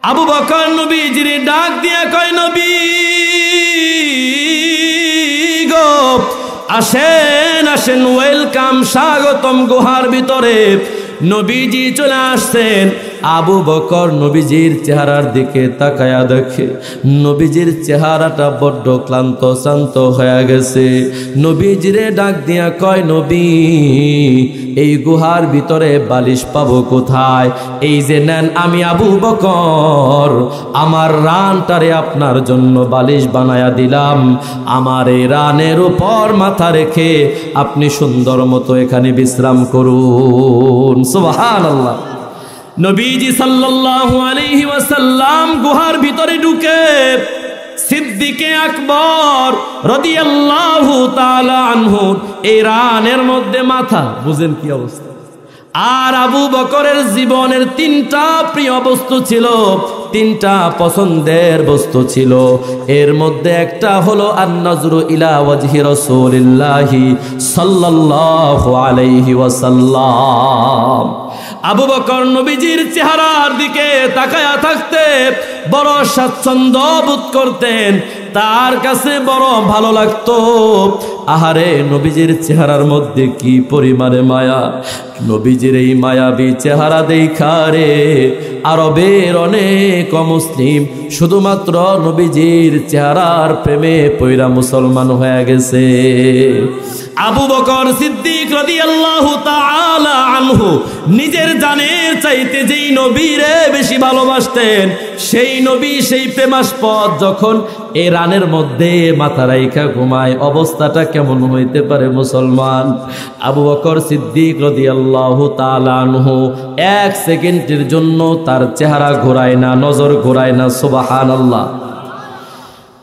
আবু বকর নবীজির ডাক দিয়া কয়, নবী গো, আসেন আসেন, ওয়েলকাম, স্বাগতম গুহার ভিতরে। নবীজি চলে আসছেন। আবু বকর নবীজির চেহারার দিকে তাকায়া দেখে নবীজির চেহারাটা বড্ড ক্লান্ত শ্রান্ত হয়ে গেছে। নবীজিরে ডাক দিয়া কয়, নবী এই গুহার ভিতরে বালিশ পাবো কোথায়? এই যে নেন, আমি আবু বকর আমার রানটারে আপনার জন্য বালিশ বানায়া দিলাম। আমার এই রানের উপর মাথা রেখে আপনি সুন্দর মতো এখানে বিশ্রাম করুন। সুবহানাল্লাহ। নবীজি সাল্লাল্লাহু আলাইহি ওয়াসাল্লাম গুহার ভিতরে ঢুকে সিদ্দিকে আকবর রাদিয়াল্লাহু তাআলা আনহু এই রানের মধ্যে মাথা, বুঝেন কি অবস্থা। আর আবু বকরের জীবনের তিনটা প্রিয় বস্তু ছিল, তিনটা পছন্দের বস্তু ছিল। এর মধ্যে একটা হলো আন-নাজরু ইলা ওয়াজহি রাসূলিল্লাহি সাল্লাল্লাহু আলাইহি ওয়াসাল্লাম। আবু বকর নবীজির চেহারার দিকে তাকায়া থাকতে বড় স্বাচ্ছন্দ্য বোধ করতেন, তার কাছে বড় ভালো লাগতো। আহারে, নবীজির চেহারার মধ্যে কি পরিমাণে মায়া! নবীজির এই মায়াবী চেহারা দেখা রে আরবের অনেক মুসলিম শুধুমাত্র নবীজির চেহারার প্রেমে পয়রা মুসলমান হয়ে গেছে। আবু বকর সিদ্দিক রাদিয়াল্লাহু তাআলা আনহু নিজের জানের চাইতে যেই নবীরে বেশি ভালোবাসতেন, সেই নবী, সেই প্রেমাস্পদ যখন এই রানের মধ্যে মাথা রাইখা ঘুমায়, অবস্থাটা কেমন হইতে পারে মুসলমান? আবু বকর সিদ্দিক রাদিয়াল্লাহু তাআলা আনহু এক সেকেন্ডের জন্য তার চেহারা ঘোরায় না, নজর ঘোরায় না। সুবহানাল্লাহ।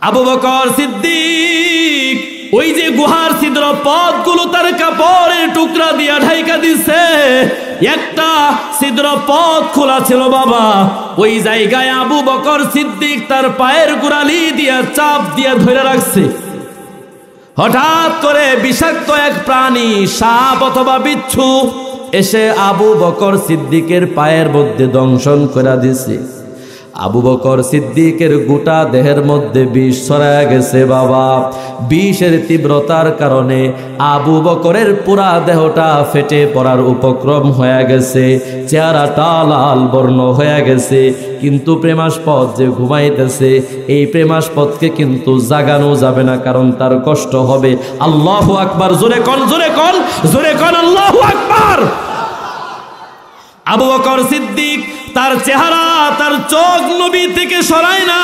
আবু বকর সিদ্দিক ওই যে গুহার ছিদ্র পথগুলো তার কাপড়ের টুকরা দিয়া ঢাইকা দিছে, একটা ছিদ্র পথ খোলা ছিল বাবা, ওই জায়গায় আবু বকর সিদ্দিক তার পায়ের গোড়ালি দিয়া চাপ দিয়া ধরে রাখছে। হঠাৎ করে বিষাক্ত এক প্রাণী, সাপ অথবা বিচ্ছু, এসে আবু বকর সিদ্দিকের পায়ের মধ্যে দংশন করে দিছে। আবু বকর সিদ্দিকের গোটা দেহের মধ্যে বিষ ছড়ায় গেছে বাবা। বিষের তীব্রতার কারণে আবু বকরের পুরা দেহটা ফেটে পড়ার উপক্রম হয়ে গেছে, চেহারাটা লাল বর্ণ হয়ে গেছে। কিন্তু প্রেমাস্পদ যে ঘুমাইতেছে, এই প্রেমাস্পদকে কিন্তু জাগানো যাবে না, কারণ তার কষ্ট হবে। আল্লাহু আকবার, জোরে কোন, জোরে কোন, জোরে কোন, আল্লাহু আকবার। আবু বকর সিদ্দিক তার চেহারা, তার চোখ নবী থেকে সরায় না।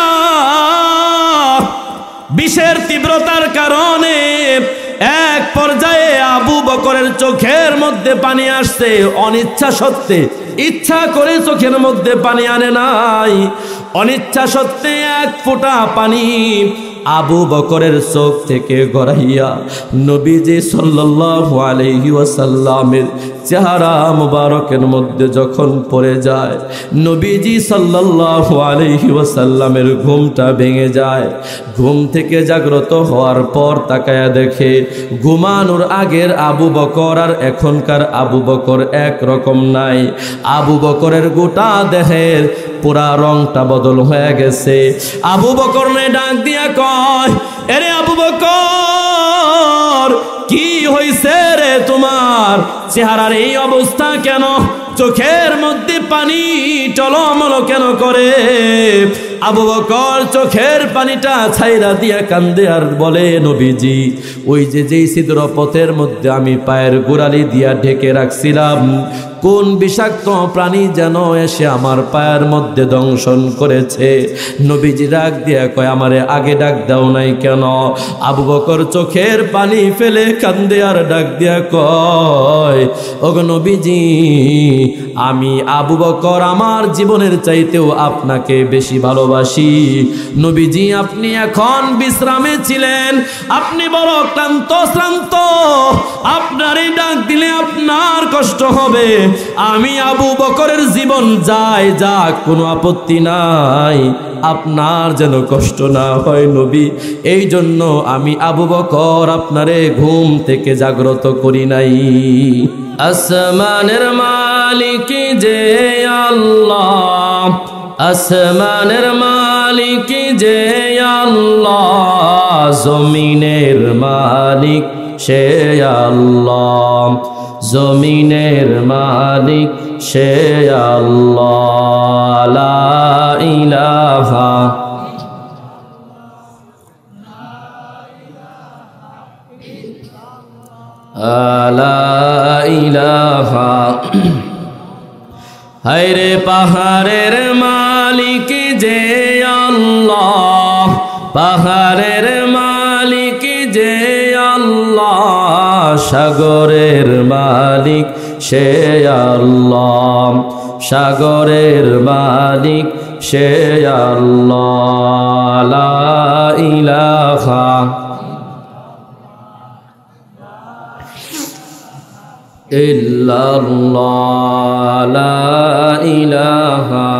বিষের তীব্রতার কারণে এক পর্যায়ে আবু বকরের চোখের মধ্যে পানি আসছে। অনিচ্ছা সত্ত্বে, ইচ্ছা করে চোখের মধ্যে পানি আনে নাই, অনিচ্ছা সত্ত্বে এক ফোঁটা পানি আবু বকরের চোখ থেকে গড়াইয়া নবীজি সাল্লাল্লাহু আলাইহি ওয়াসাল্লামের চেহারা মুবারকের মধ্যে যখন পড়ে যায়, নবীজি সাল্লাল্লাহু আলাইহি ওয়াসাল্লামের ঘুমটা ভেঙে যায়। ঘুম থেকে জাগ্রত হওয়ার পর তাকায়া দেখে ঘুমানোর আগের আবু বকর আর এখনকার আবু বকর এক রকম নাই। আবু বকরের গোটা দেহের পুরা রংটা বদল হয়ে গেছে। আবু বকর নে ডাক দিয়া কয়, এরে আবু বকর, কি হইছে রে তোমার? চেহারার এই অবস্থা কেন? চোখের মধ্যে পানি টলমল কেন করে? আবু বকর চোখের পানিটা ছাইরা দিয়া কান্দে আর বলে, নবীজি, ওই যে যেই ছিদ্র পথের মধ্যে আমি পায়ের গোড়ালি দিয়া ঢেকে রাখছিলাম, কোন বিষাক্ত প্রাণী যেন এসে আমার পায়ের মধ্যে দংশন করেছে। নবীজি ডাক দিয়া কয়, আমারে আগে ডাক দাও নাই কেন? আবু বকর চোখের পানি ফেলে কান্দে আর ডাক দিয়া কয়, ওগো নবীজি, আমি আবু বকর আমার জীবনের চাইতেও আপনাকে বেশি ভালোবাসি। নবীজি, আপনি এখন বিশ্রামে ছিলেন, আপনি বড় ক্লান্ত শ্রান্ত, আপনারই ডাক দিলে আপনার কষ্ট হবে। আমি আবু বকরের জীবন যায় যাক, কোনো আপত্তি নাই, আপনার যেন কষ্ট না হয় নবী, এই জন্য আমি আবু বকর আপনারে ঘুম থেকে জাগ্রত করি নাই। আসমানের মালিক যে আল্লাহ, আসমানের মালিক যে আল্লাহ, জমিনের মালিক সে আল্লাহ, জমিনের মালিক সে আল্লাহ। লা ইলাহা লা ইলাহা। হায়রে পাহাড়ের মালিক যে আল্লাহ, পাহাড়ের মালিক যে আল্লাহ, সাগরের মালিক সে আল্লাহ, সাগরের মালিক সে আল্লাহ। লা ইলাহা ইল্লাল্লাহ, লা ইলাহা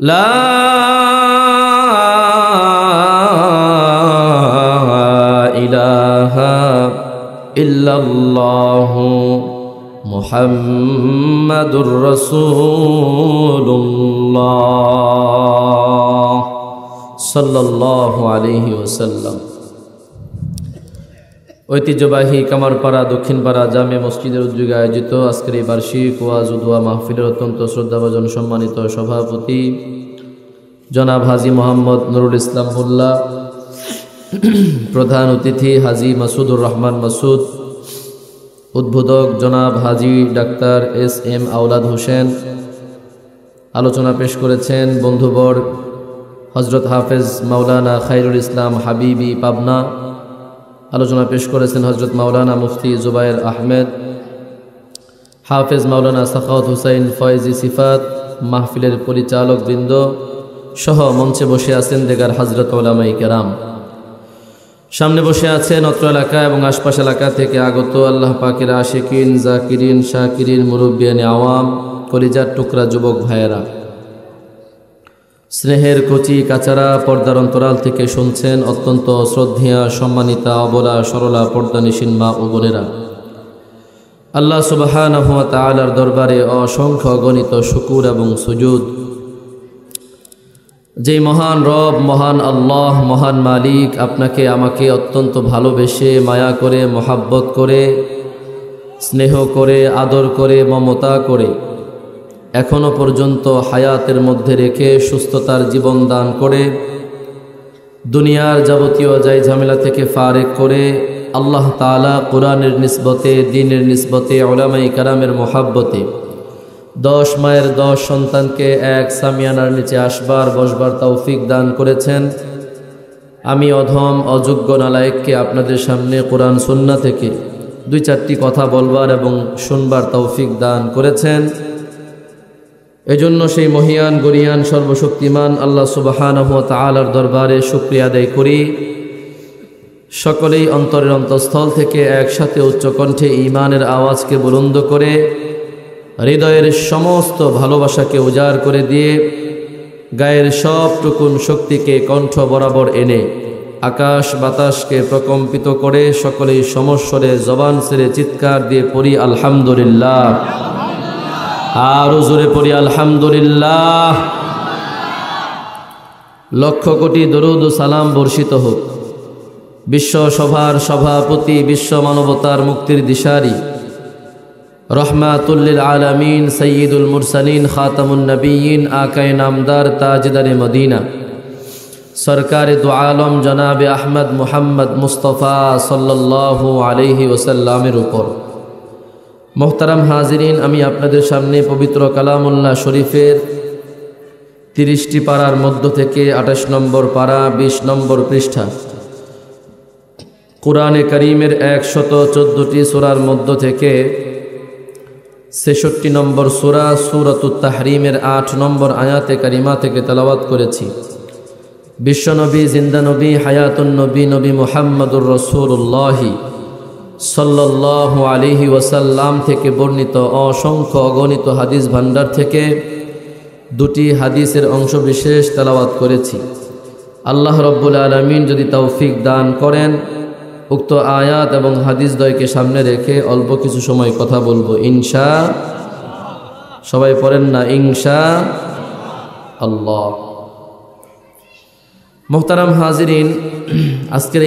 লা ইলাহা ইল্লাল্লাহ মুহাম্মাদুর রাসূলুল্লাহ সাল্লাল্লাহু আলাইহি ওয়াসাল্লাম। ঐতিহ্যবাহী কামারপাড়া দক্ষিণপাড়া জামে মসজিদের উদ্যোগে আয়োজিত আজকের এই বার্ষিক ওয়াজ ও দোয়া মাহফিলের অত্যন্ত শ্রদ্ধাভাজন সম্মানিত সভাপতি জনাব হাজী মোহাম্মদ নুরুল ইসলাম মোল্লা, প্রধান অতিথি হাজী মাসুদুর রহমান মাসুদ, উদ্বোধক জনাব হাজী ডাক্তার এস.এম. আওলাদ হোসেন, আলোচনা পেশ করেছেন বন্ধুবর হজরত হাফেজ মাওলানা খায়রুল ইসলাম হাবিবি পাবনা, আলোচনা পেশ করেছেন হজরত মাওলানা মুফতি জুবায়ের আহমেদ, হাফেজ মাওলানা সাখাওয়াত হুসাইন ফয়েজি সিফাত, মাহফিলের পরিচালক বৃন্দ সহ মঞ্চে বসে আছেন দেগার হজরত ওলামায়ে কেরাম। সামনে বসে আছেন অত্র এলাকা এবং আশপাশ এলাকা থেকে আগত আল্লাহ পাকের আশিকিন, জাকিরিন, শাকিরিন, মুরব্বিয়ানে আওয়াম, কলিজার টুকরা যুবক ভাইয়েরা, স্নেহের কচি কাচারা পর্দার অন্তরাল থেকে শুনছেন অত্যন্ত শ্রদ্ধেয়া সম্মানিতা অবলা সরলা পর্দানিসীন মা ও বোনেরা। আল্লাহ সুবহানাহু ওয়া তাআলার দরবারে অসংখ্য গণিত শুকুর এবং সুজুদ। যে মহান রব, মহান আল্লাহ, মহান মালিক আপনাকে আমাকে অত্যন্ত ভালোবেসে মায়া করে মহাব্বত করে স্নেহ করে আদর করে মমতা করে এখনো পর্যন্ত হায়াতের মধ্যে রেখে সুস্থতার জীবন দান করে দুনিয়ার যাবতীয় যাই ঝামেলা থেকে ফারেক করে আল্লাহ তাআলা কোরআনের নিসবতে, দ্বীনের নিসবতে, উলামায়ে কেরামের মহাব্বতে 10 মায়ের 10 সন্তানকে এক সামিয়ানার নিচে আসবার বসবার তৌফিক দান করেছেন। আমি অধম অযোগ্য নালায়েককে আপনাদের সামনে কোরআন সুন্নাহ থেকে 2-4টি কথা বলবার এবং শুনবার তৌফিক দান করেছেন। এজন্য সেই মহিয়ান গরিয়ান সর্বশক্তিমান আল্লাহ সুবহানাহু ওয়া তাআলার দরবারে শুকরিয়া আদায় করি। সকলেই অন্তরের অন্তঃস্থল থেকে একসাথে উচ্চকণ্ঠে ঈমানের আওয়াজকে বুলন্দ করে হৃদয়ের সমস্ত ভালোবাসাকে উজাড় করে দিয়ে গায়ের সবটুকুন শক্তিকে কণ্ঠ বরাবর এনে আকাশ বাতাসকে প্রকম্পিত করে সকলেই সমস্বরে জবান ছেড়ে চিৎকার দিয়ে পড়ি আলহামদুলিল্লাহ। আর জোরে পড়ি আলহামদুলিল্লাহ। লক্ষ কোটি দরুদ ও সালাম বর্ষিত হোক বিশ্ব সভার সভাপতি, বিশ্ব মানবতার মুক্তির দিশারি, রহমাতুল লিল আলামিন, সৈয়দুল মুরসালিন, খাতামুন নবিয়্যিন, আকায়ে নামদার, তাজদারে মদিনা, সরকারে দু আলম জনাবে আহমদ মুহাম্মদ মুস্তফা সাল্লাল্লাহু আলাইহি ওয়াসাল্লামের উপর। মোহতারাম হাজিরিন, আমি আপনাদের সামনে পবিত্র কালামুল্লাহ শরীফের 30টি পারার মধ্য থেকে 28 নম্বর পারা 20 নম্বর পৃষ্ঠা, কুরআনে কারীমের 114টি সূরার মধ্য থেকে 66 নম্বর সূরা সূরাতুত তাহরিমের 8 নম্বর আয়াতে কারিমা থেকে তেলাওয়াত করেছি। বিশ্বনবী, জিন্দা নবী, হায়াতুন নবী, নবী মুহাম্মদুর রাসূলুল্লাহ সাল্লাল্লাহু আলাইহি ওয়াসাল্লাম থেকে বর্ণিত অসংখ্য অগণিত হাদিস ভান্ডার থেকে 2টি হাদিসের অংশ বিশেষ তেলাওয়াত করেছি। আল্লাহ রব্বুল আলামিন যদি তৌফিক দান করেন, উক্ত আয়াত এবং হাদিস দ্বয়কে সামনে রেখে অল্প কিছু সময় কথা বলবো ইনশাআল্লাহ। সবাই পড়েন না ইনশা আল্লাহ। মোহতারাম হাজিরিন, আজকের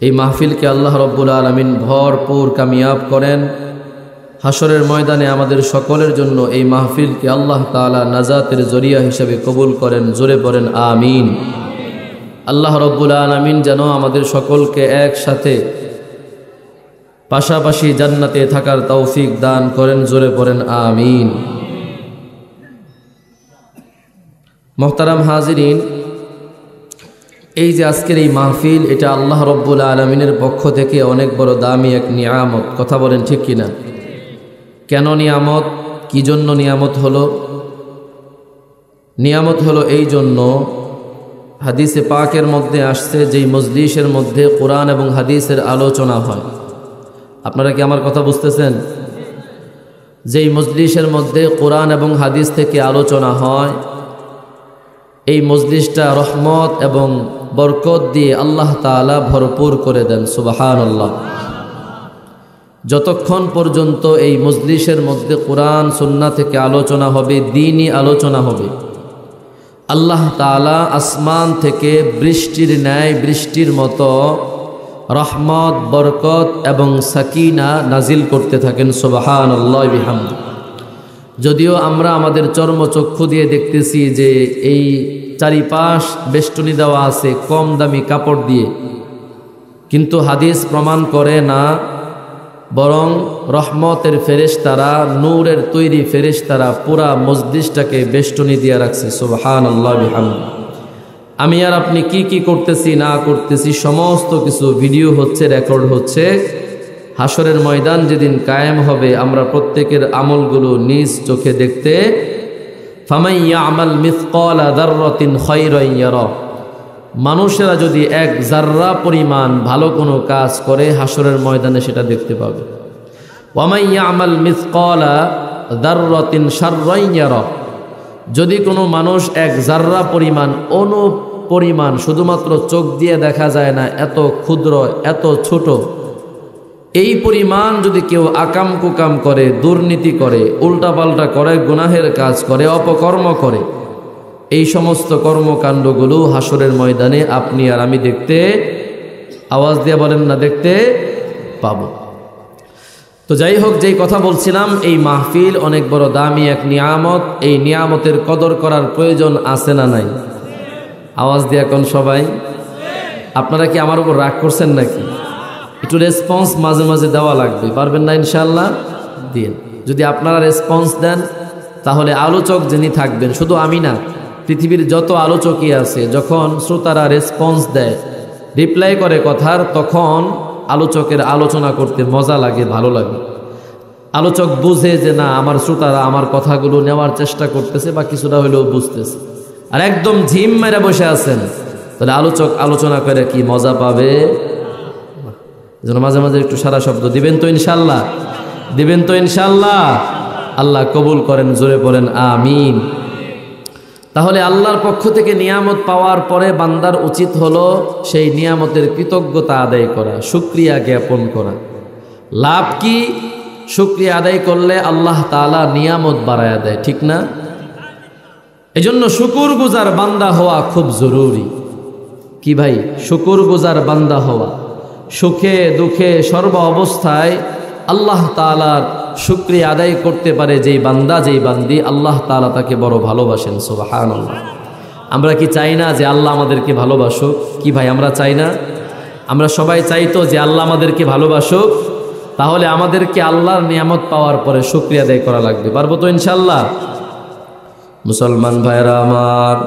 এই মাহফিলকে আল্লাহ রব্বুল আলামিন ভরপুর কামিয়াব করেন। হাসরের ময়দানে আমাদের সকলের জন্য এই মাহফিলকে আল্লাহ তাআলা নাজাতের জরিয়া হিসেবে কবুল করেন। জোরে পড়েন আমিন। আল্লাহ রব্বুল আলামিন যেন আমাদের সকলকে একসাথে পাশাপাশি জান্নাতে থাকার তৌফিক দান করেন। জোরে পড়েন আমিন। মোহতারাম হাজিরিন, এই যে আজকের এই মাহফিল, এটা আল্লাহ রব্বুল আলামিনের পক্ষ থেকে অনেক বড় দামি এক নিয়ামত। কথা বলেন ঠিক কিনা? কেন নিয়ামত? কি জন্য নিয়ামত হলো? নিয়ামত হলো এই জন্য, হাদিসে পাকের মধ্যে আসছে যেই মজলিসের মধ্যে কোরআন এবং হাদিসের আলোচনা হয়। আপনারা কি আমার কথা বুঝতেছেন? যেই মজলিসের মধ্যে কোরআন এবং হাদিস থেকে আলোচনা হয়, এই মজলিসটা রহমত এবং বরকত দিয়ে আল্লাহ তাআলা ভরপুর করে দেন। সুবহানাল্লাহ। যতক্ষণ পর্যন্ত এই মজলিসের মধ্যে কোরআন সুন্নাহ থেকে আলোচনা হবে, দ্বীনি আলোচনা হবে, আল্লাহ তাআলা আসমান থেকে বৃষ্টির ন্যায়, বৃষ্টির মতো রহমত, বরকত এবং সাকিনা নাজিল করতে থাকেন। সুবহানাল্লাহ বিহামদি। যদিও আমরা আমাদের চর্মচক্ষু দিয়ে দেখতেছি যে এই চারিপাশ বেষ্টনী দেওয়া আছে কম দামি কাপড় দিয়ে, কিন্তু হাদিস প্রমাণ করে না, বরং রহমতের ফেরেশতারা, নূরের তৈরি ফেরেশতারা পুরা মজলিসটাকে বেষ্টনী দিয়ে রাখছে। সুবহানাল্লাহ বিহামদি। আমি আর আপনি কি কি করতেছি না করতেছি সমস্ত কিছু ভিডিও হচ্ছে, রেকর্ড হচ্ছে। হাসরের ময়দান যেদিন কায়েম হবে, আমরা প্রত্যেকের আমলগুলো নিজ চোখে দেখতে, ফামান ইয়ামাল মিসকালা যাররাতিন খায়রান ইয়ারা, মানুষেরা যদি এক জাররা পরিমাণ ভালো কোনো কাজ করে হাসরের ময়দানে সেটা দেখতে পাবে। ওয়ামান ইয়ামাল মিসকালা যাররাতিন শাররান ইয়ারা, যদি কোনো মানুষ এক জাররা পরিমাণ, অনুপরিমাণ, শুধুমাত্র চোখ দিয়ে দেখা যায় না, এত ক্ষুদ্র, এত ছোট, এই পরিমাণ যদি কেউ আকাম কুকাম করে, দুর্নীতি করে, উল্টাপাল্টা করে, গুনাহের কাজ করে, অপকর্ম করে, এই সমস্ত কর্মকাণ্ডগুলো হাসরের ময়দানে আপনি আর আমি দেখতে, আওয়াজ দিয়ে বলেন না, দেখতে পাব। তো যাই হোক, যেই কথা বলছিলাম, এই মাহফিল অনেক বড় দামি এক নিয়ামত। এই নিয়ামতের কদর করার প্রয়োজন আছে না নাই? আওয়াজ দিয়ে এখন সবাই। আপনারা কি আমার উপর রাগ করছেন নাকি? একটু রেসপন্স মাঝে মাঝে দেওয়া লাগবে, পারবেন না? ইনশাআল্লাহ দিন। যদি আপনারা রেসপন্স দেন, তাহলে আলোচক যিনি থাকবেন, শুধু আমি না, পৃথিবীর যত আলোচকই আছে, যখন শ্রোতারা রেসপন্স দেয়, রিপ্লাই করে কথার, তখন আলোচকের আলোচনা করতে মজা লাগে, ভালো লাগে। আলোচক বুঝে যে না, আমার শ্রোতারা আমার কথাগুলো নেওয়ার চেষ্টা করতেছে বা কিছুটা হলেও বুঝতেছে। আর একদম ঝিম মেরে বসে আছেন, তাহলে আলোচক আলোচনা করে কি মজা পাবে? যেন মাঝে মাঝে একটু সারা শব্দ দিবেন তো ইনশাল্লাহ, দিবেন তো ইনশাল্লাহ। আল্লাহ কবুল করেন। জোরে পড়েন আমিন। তাহলে আল্লাহর পক্ষ থেকে নিয়ামত পাওয়ার পরে বান্দার উচিত হলো সেই নিয়ামতের কৃতজ্ঞতা আদায় করা, শুকরিয়া জ্ঞাপন করা। লাভ কি? শুকরিয়া আদায় করলে আল্লাহ তাআলা নিয়ামত বাড়ায়া দেয়, ঠিক না? এজন্য শুকরগুজার বান্দা হওয়া খুব জরুরি। কি ভাই? শুকরগুজার বান্দা হওয়া, সুখে দুঃখে সর্ব অবস্থায় আল্লাহ তাআলার শুকরিয়া আদায় করতে পারে যেই বান্দা, যেই বান্দি, আল্লাহ তাআলা তাকে বড় ভালোবাসেন। সুবহানাল্লাহ। আমরা কি চাই না যে আল্লাহ আমাদেরকে ভালোবাসুক? কি ভাই, আমরা চাই না? আমরা সবাই চাই তো যে আল্লাহ আমাদেরকে ভালোবাসুক। তাহলে আমাদেরকে আল্লাহর নিয়ামত পাওয়ার পরে শুকরিয়া আদায় করা লাগবে। পারবো তো ইনশাআল্লাহ? মুসলমান ভাইরা আমার,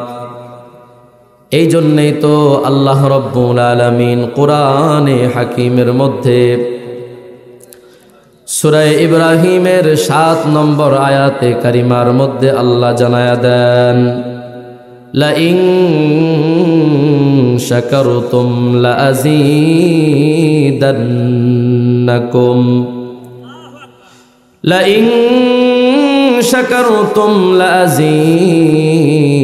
এই জন্যই তো আল্লাহ রব্বুল আলামিন কোরআনে হাকিমের মধ্যে সূরা ইব্রাহিমের 7 নম্বর আয়াতে কারিমার মধ্যে আল্লাহ জানায়া দেন, লা ইন শাকারতুম লা আযীদান্নাকুম, লা ইন শাকারতুম লা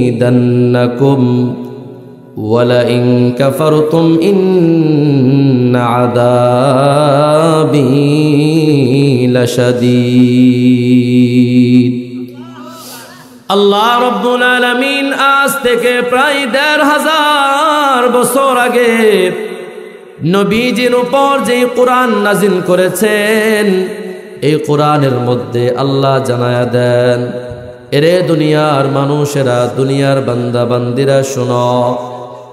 আযীদান্নাকুম ওয়া লা ইন কাফারতুম ইন্না আযাবী লাশাদীদ। আল্লাহ রাব্বুল আলামিন আজ থেকে প্রায় ১৫০০ বছর আগে নবীজির উপর যে কোরআন নাজিল করেছেন, এই কোরআনের মধ্যে আল্লাহ জানায়া দেন, এরে দুনিয়ার মানুষেরা, দুনিয়ার বান্দা বান্দিরা শোনো,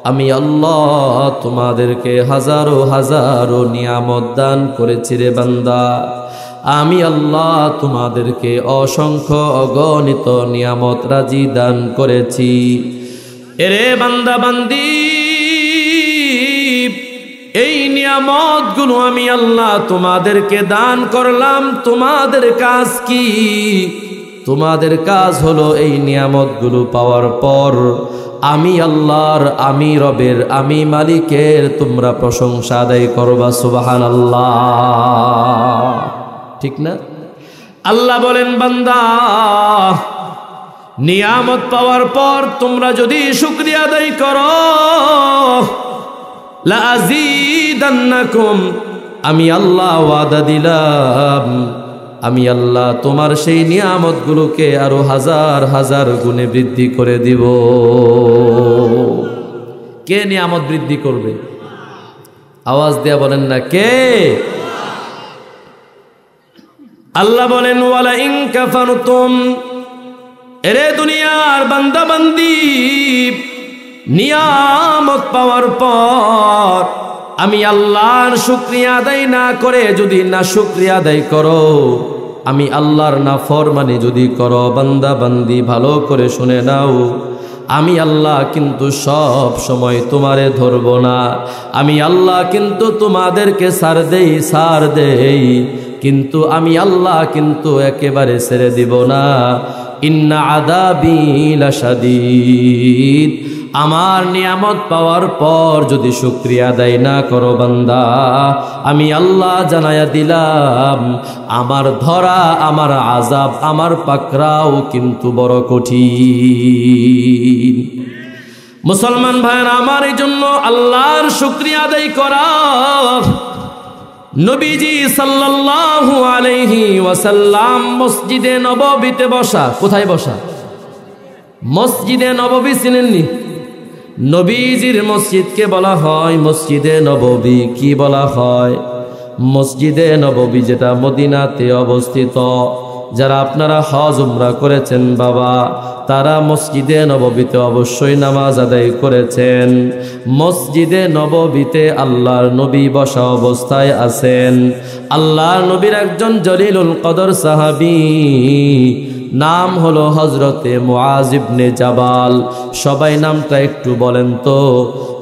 আমি আল্লাহ তোমাদেরকে হাজারো হাজারো নিয়ামত দান করেছি রে বান্দা। আমি আল্লাহ তোমাদেরকে অসংখ্য অগণিত নিয়ামত রাজি দান করেছি। এরে বান্দা বান্দি, এই নিয়ামতগুলো আমি আল্লাহ তোমাদেরকে দান করলাম। তোমাদের কাজ কি? তোমাদের কাজ হলো এই নিয়ামতগুলো পাওয়ার পর আমি আল্লাহর, আমি রবের, আমি মালিকের তোমরা প্রশংসা আদায় করবা। সুবহানাল্লাহ, ঠিক না? আল্লাহ বলেন, বান্দা নিয়ামত পাওয়ার পর তোমরা যদি শুকরিয়া আদায় করো, লাযীদান্নাকুম, আমি আল্লাহ ওয়াদা দিলাম, আমি আল্লাহ তোমার সেই নিয়ামতগুলোকে আরো হাজার হাজার গুণে বৃদ্ধি করে দিব। কে নিয়ামত বৃদ্ধি করবে? আওয়াজ দেয়া বলেন না, কে? আল্লাহ বলেন, ওয়ালা ইন কাফারতুম, এরে দুনিয়ার বান্দা বান্দি, নিয়ামত পাওয়ার পর আমি আল্লাহর শুকরিয়া আদায় না করে যদি না শুকরিয়া আদায় করো, আমি আল্লাহর নাফরমানি যদি করো, বান্দা বান্দি ভালো করে শুনে নাও, আমি আল্লাহ কিন্তু সব সময় তোমারে ধরব না। আমি আল্লাহ কিন্তু তোমাদেরকে ছাড় দেই, কিন্তু আমি আল্লাহ কিন্তু একেবারে ছেড়ে দিব না। ইন্না আযাবি লাশাদীদ, আমার নিয়ামত পাওয়ার পর যদি শুকরিয়া আদায় না করো বান্দা, আমি আল্লাহ জানায়া দিলাম, আমার ধরা, আমার আযাব, আমার পাকড়াও কিন্তু বড় কঠিন। মুসলমান ভাইরা আমার, এই জন্য আল্লাহর শুকরিয়া আদায় করা। নবীজি সাল্লাল্লাহু আলাইহি ওয়াসাল্লাম মসজিদে নববীতে বসা। কোথায় বসা? মসজিদে নববী। চিনেননি? নবীজির মসজিদকে বলা হয় মসজিদে নববী। কি বলা হয়? মসজিদে নববী, যেটা মদিনাতে অবস্থিত। যারা আপনারা হজ উমরা করেছেন বাবা, তারা মসজিদে নববীতে অবশ্যই নামাজ আদায় করেছেন। মসজিদে নববীতে আল্লাহর নবী বসা অবস্থায় আছেন। আল্লাহর নবীর একজন জলিলুল কদর সাহাবী, নাম হলো হযরতে মুআজ ইবনে জাবাল। সবাই নামটা একটু বলেন তো,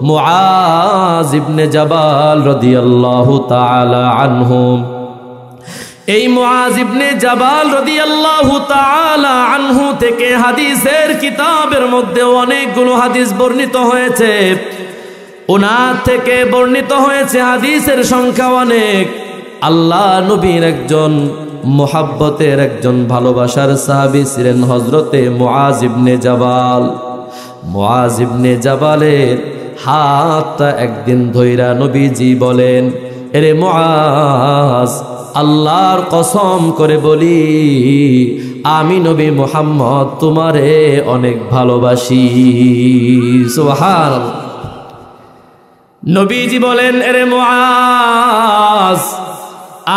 মুআজ ইবনে জাবাল রাদিয়াল্লাহু তাআলা আনহু। এই মুআজ ইবনে জাবাল রাদিয়াল্লাহু তাআলা আনহু থেকে হাদিসের কিতাবের মধ্যে অনেকগুলো হাদিস বর্ণিত হয়েছে। ওনার থেকে বর্ণিত হয়েছে হাদিসের সংখ্যা অনেক। আল্লাহ নবীর একজন মুহাব্বতের, একজন ভালোবাসার সাহাবী ছিলেন হযরতে মুআজ ইবনে জাবাল। মুআজ ইবনে জাবালের হাতটা একদিন ধইরা নবীজি বলেন, এরে মুআজ, আল্লাহর কসম করে বলি, আমি নবী মুহাম্মদ তোমারে অনেক ভালোবাসি। সুবহানাল্লাহ। নবীজি বলেন, এরে মুআজ,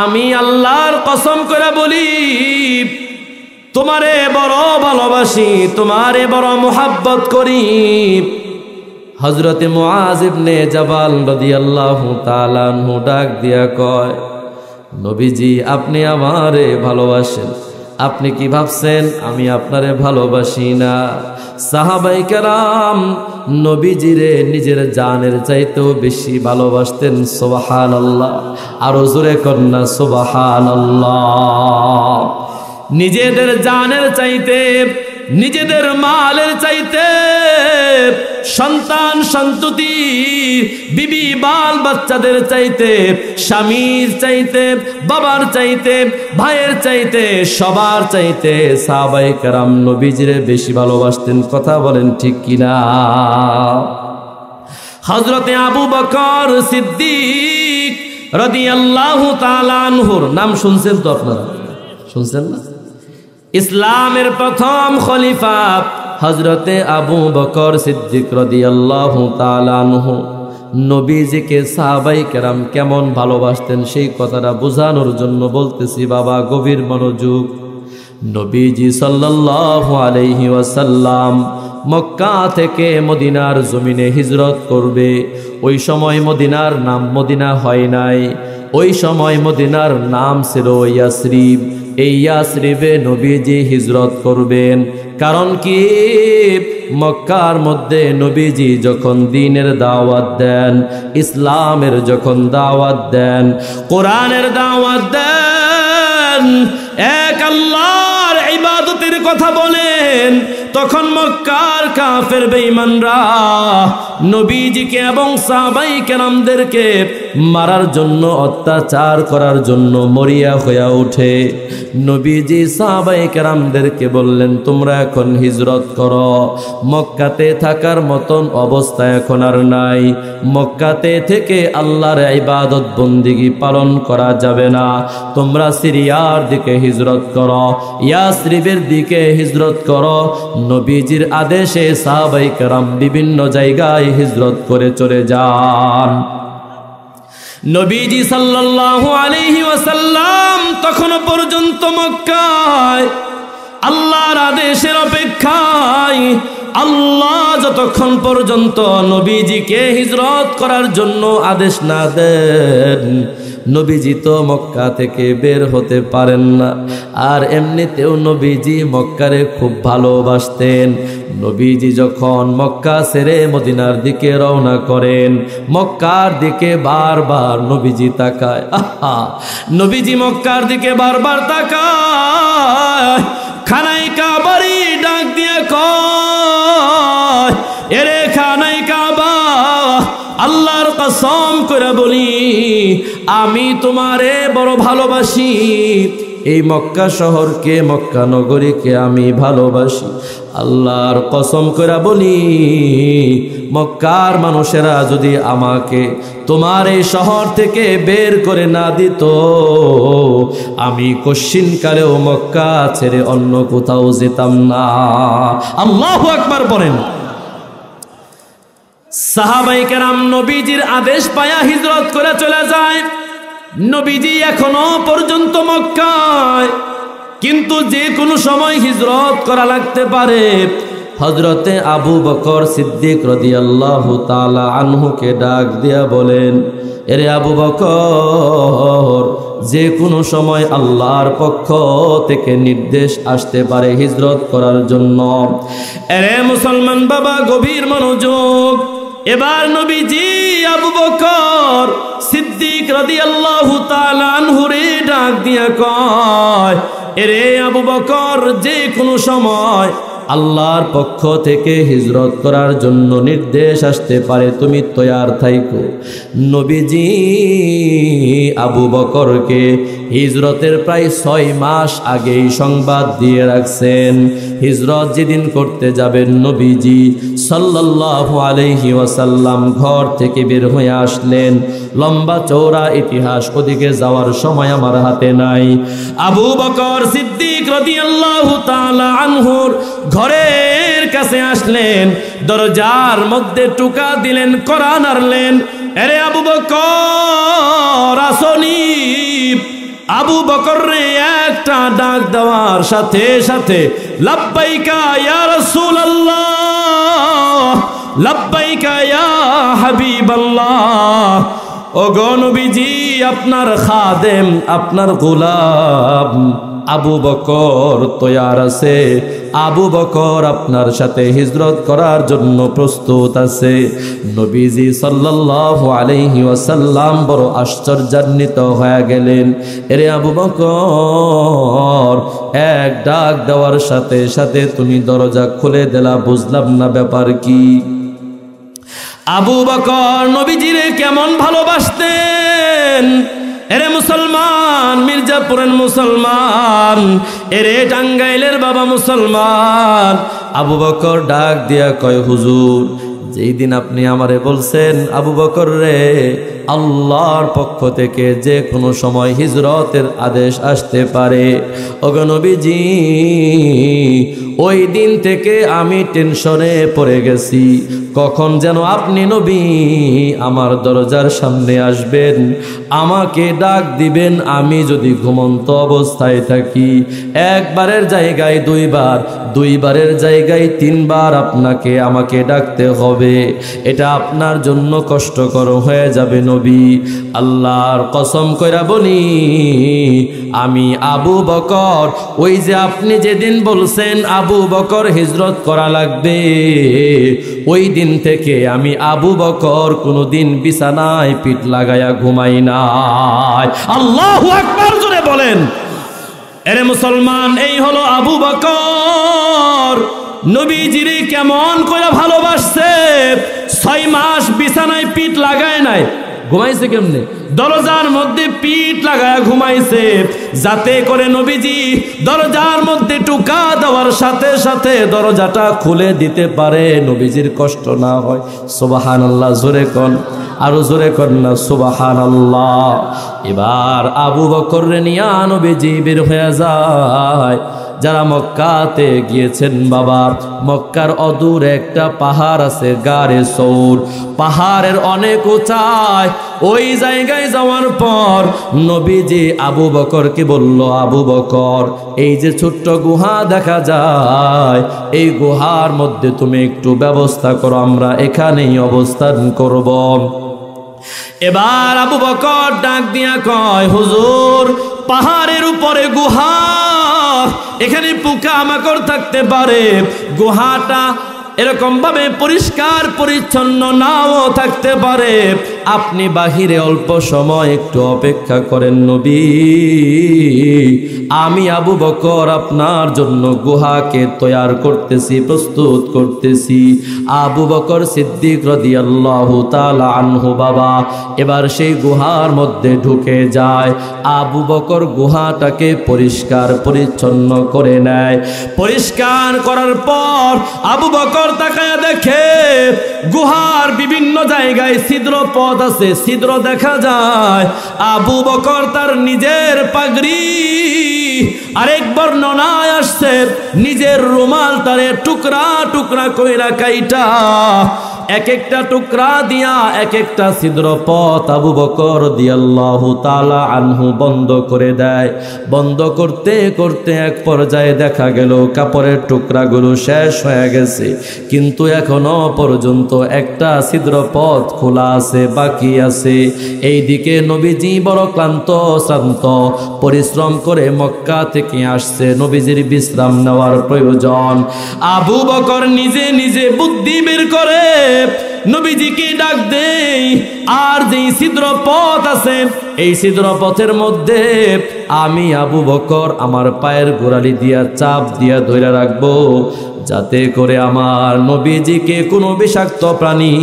আমি আল্লাহর কসম করে বলি, তোমারে বড় ভালোবাসি, তোমারে বড় মুহাব্বত করি। হযরতে মুআজ ইবনে জাবাল রাদিয়াল্লাহু তাআলা আনহু ডাক দিয়া কয়, নবীজি আপনি আমারে ভালোবাসেন, আপনি কি ভাবছেন আমি আপনারে ভালোবাসি না? সাহাবায়ে কেরাম নবীজিরে নিজের জানের চাইতেও বেশি ভালোবাসতেন। সুবহানাল্লাহ। আরো জোরে কন্যা সুবহানাল্লাহ। নিজেদের জানের চাইতে, নিজেদের মালের চাইতে, সন্তান সন্ততি, বিবি বাল বাচ্চাদের চাইতে, স্বামীর চাইতে, বাবার চাইতে, ভাইয়ের চাইতে, সবার চাইতে সাহাবায়ে কেরাম নবীজিরে বেশি ভালোবাসতেন। কথা বলেন ঠিক কিনা? হযরতে আবু বকর সিদ্দিক রাদিয়াল্লাহু তাআলা আনহুর নাম শুনছেন তো আপনারা? শুনছেন না? ইসলামের প্রথম খলিফা হযরতে আবু বকর সিদ্দিক রাদিয়াল্লাহু তাআলা আনহু নবীজিকে সাহাবায়ে কেরাম কেমন ভালোবাসতেন সেই কথাটা বোঝানোর জন্য বলতেছি বাবা, গভীর মনোযোগ। নবীজি সাল্লাল্লাহু আলাইহি ওয়াসাল্লাম মক্কা থেকে মদিনার জমিনে হিজরত করবে। ওই সময় মদিনার নাম মদিনা হয় নাই, ওই সময় মদিনার নাম ছিল ইয়াসরিব। এই ইয়াসরিবে নবীজি হিজরত করবেন। কারণ কি? মক্কার মধ্যে নবীজি যখন দ্বীনের দাওয়াত দেন, ইসলামের যখন দাওয়াত দেন, কোরআনের দাওয়াত দেন, এক আল্লাহর ইবাদতের কথা বলেন, তখন মক্কার কাফের বেঈমানরা নবীজিকে এবং সাহাবায়ে কেরামদেরকে মারার জন্য, অত্যাচার করার জন্য মরিয়া হয়ে ওঠে। নবীজি সাহাবায়ে কেরামদেরকে বললেন, তোমরা এখন হিজরত করো, মক্কাতে থাকার মতন অবস্থা এখন আর নাই। মক্কাতে থেকে আল্লাহর ইবাদত বন্দেগী পালন করা যাবে না। তোমরা সিরিয়ার দিকে হিজরত করো, ইয়াসরিবের দিকে হিজরত করো। নবীজির আদেশে সাহাবায়ে কেরাম বিভিন্ন জায়গায় হিজরত করে চলে যান। নবীজি সাল্লাল্লাহু আলাইহি ওয়াসাল্লাম তখনও পর্যন্ত মক্কায় আল্লাহর আদেশের অপেক্ষায়। আল্লাহ যতক্ষণ পর্যন্ত নবীজিকে হিজরত করার জন্য আদেশ না দেন, নবীজি তো মক্কা থেকে বের হতে পারেন না। আর এমনিতেও নবীজি মক্কারে খুব ভালোবাসতেন। নবীজি যখন মক্কা ছেড়ে মদিনার দিকে রওনা করেন, মক্কার দিকে বারবার নবীজি তাকায়। নবীজি মক্কার দিকে বারবার তাকায়। খানায় কাবারই ডাক দিয়ে কয়, এরে খানায় কাবা, আল্লাহর কসম করে বলি আমি তোমারে বড় ভালোবাসি। এই মক্কা শহরকে, মক্কা নগরীকে আমি ভালোবাসি। আল্লাহর কসম করে বলি, মক্কার মানুষেরা যদি আমাকে তোমার এই শহর থেকে বের করে না দিত, আমি কশ্চিনকালেও মক্কা ছেড়ে অন্য কোথাও যেতাম না। আল্লাহু আকবার বলেন। সাহাবায়ে কেরাম নবীজির আদেশ পায়া হিজরত করে চলে যায়। নবীজি এখনো পর্যন্ত মক্কায়, কিন্তু যে কোনো সময় হিজরত করা লাগতে পারে। হযরতে আবু বকর সিদ্দিক রাদিয়াল্লাহু তাআলা আনহুকে ডাক দিয়া বলেন, এরে আবু বকর, যে কোনো সময় আল্লাহর পক্ষ থেকে নির্দেশ আসতে পারে হিজরত করার জন্য। এরে মুসলমান বাবা, গভীর মনোযোগ। এবার নবীজি আবু বকর সিদ্দিক রাদিয়াল্লাহু তাআলা আনহুরে ডাক দিয়া কয়, এরে আবু বকর, যে কোনো সময় আল্লাহর পক্ষ থেকে হিজরত করার জন্য নির্দেশ আসতে পারে, তুমি তৈয়ার থাইকো। নবীজি আবু বকরকে হিজরতের প্রায় 6 মাস আগেই সংবাদ দিয়ে রাখছেন। হিজরত যেদিন করতে যাবেন, নবীজি সাল্লাল্লাহু আলাইহি ওয়াসাল্লাম ঘর থেকে বের হয়ে আসলেন। লম্বা চওড়া ইতিহাস, ওদিকে যাওয়ার সময় আমার হাতে নাই। আবু বকর সিদ্দিক রাদিয়াল্লাহু তাআলা আনহুর ঘরের কাছে আসলেন, দরজার মধ্যে টুকা দিলেন, কড়া নাড়লেন, এরে আবু বকর আসনি। আবু বকর রে একটা ডাক দেওয়ার সাথে সাথে লাব্বাইকা ইয়া রাসূলুল্লাহ, লাব্বাইকা ইয়া হাবিবাল্লাহ। ও গো নবীজি, আপনার খাদেম, আপনার গোলাম আবু বকর তৈয়ার আছে। আবু বকর আপনার সাথে হিজরত করার জন্য প্রস্তুত আছে। নবীজি সাল্লাল্লাহু আলাইহি ওয়াসাল্লাম বড় আশ্চর্যান্বিত হয়ে গেলেন। এরে আবু বকর, এক ডাক দেওয়ার সাথে সাথে তুমি দরজা খুলে দিলা, বুঝলাম না ব্যাপার কি? আবু বকর নবীজিরে কেমন ভালোবাসতেন। এরে মুসলমান, মির্জাপুরের মুসলমান, এরে টাঙ্গাইলের বাবা মুসলমান। আবু বকর ডাক দিয়া কয়, হুজুর, যেই দিন আপনি আমারে বলছেন আবু বকর রে, আল্লাহর পক্ষ থেকে যে কোনো সময় হিজরতের আদেশ আসতে পারে, ওগো নবীজি ওই দিন থেকে আমি টেনশনে পড়ে গেছি, কখন যেন আপনি নবী আমার দরজার সামনে আসবেন, আমাকে ডাক দিবেন। আমি যদি ঘুমন্ত অবস্থায় থাকি, একবারের জায়গায় দুইবার, দুইবারের জায়গায় তিনবার আপনাকে আমাকে ডাকতে হবে। এটা আপনার জন্য কষ্টকর হয়ে যাবে নবী। আল্লাহর কসম কইরা বলি, আমি আবু বকর, ওই যে আপনি যেদিন বলছেন আবু বকর হিজরত করা লাগবে, ওই দিন থেকে আমি আবু বকর কোনোদিন বিছানায় পিঠ লাগায়া ঘুমাই নাই। আল্লাহু আকবার জোরে বলেন। এরে মুসলমান, এই হলো আবু বকর। নবীজিরে কেমন করে ভালোবাসছে, 6 মাস বিছানায় পিঠ লাগায় নাই। ঘুমাইছে কেমনে? দরজার মধ্যে পিঠ লাগায় ঘুমাইছে, যাতে করে নবীজি দরজার মধ্যে টুকা দেওয়ার সাথে সাথে দরজাটা খুলে দিতে পারে, নবীজির কষ্ট না হয়। সুবহানাল্লাহ জোরে কোন, আরো জোরে কোন না সুবহানাল্লাহ। এবার আবু বকর রে নিয়া নবীজি বের হয়ে যায়। যারা মক্কাতে গিয়েছেন বাবা, মক্কার অদূর একটা পাহাড় আছে, গারে সৌর, পাহাড়ের অনেক উঁচায়। ওই জায়গায় যাওয়ার পর নবীজি আবু বকরকে বলল, আবু বকর এই যে ছোট্ট গুহা দেখা যায়, এই গুহার মধ্যে তুমি একটু ব্যবস্থা করো, আমরা এখানেই অবস্থান করব। এবার আবু বকর ডাক দিয়া কয়, হুজুর পাহাড়ের উপরে গুহা, এখানে পোকামাকড় থাকতে পারে, গুহাটা এরকম ভাবে পরিষ্কার পরিচ্ছন্ন নাও থাকতে পারে, আপনি বাহিরে অল্প সময় একটু অপেক্ষা করেন নবী, আমি আবু বকর আপনার জন্য গুহাকে তৈয়ার করতেছি, প্রস্তুত করতেছি। আবু বকর সিদ্দিক রাদিয়াল্লাহু তাআলা আনহু বাবা এবার সেই গুহার মধ্যে ঢুকে যায়। আবু বকর গুহাটাকে পরিষ্কার পরিচ্ছন্ন করে নেয়। পরিষ্কার করার পর আবু বকর তাকায়া দেখে গুহার বিভিন্ন জায়গায় ছিদ্র পথ আছে, ছিদ্র দেখা যায়। আবু বকর তার নিজের পাগড়ি, আরেক বর্ণনায় আসছে নিজের রুমাল তারে টুকরা টুকরা কইরা কাইটা, এক একটা টুকরা দিয়া এক একটা ছিদ্র পথ আবু বকর রাদিয়াল্লাহু তাআলা আনহু বন্ধ করে দেয়। বন্ধ করতে করতে এক পর্যায়ে দেখা গেল কাপড়ের টুকরাগুলো শেষ হয়ে গেছে, কিন্তু এখনো পর্যন্ত একটা ছিদ্র পথ খোলা আছে, বাকি আছে। এইদিকে নবীজি বড় ক্লান্ত শ্রান্ত, পরিশ্রম করে মক্কা থেকে আসছে, নবীজির বিশ্রাম নেওয়ার প্রয়োজন। আবু বকর নিজে নিজে বুদ্ধি বের করে নবীজিকে ডাক দেই, আর যেই ছিদ্র পথ আছে এই ছিদ্র পথের মধ্যে আমি আবু বকর আমার পায়ের গোড়ালি দিয়া চাপ দিয়া ধরে রাখবো, যাতে করে আমার নবীজিকে কোনো বিষাক্ত প্রাণী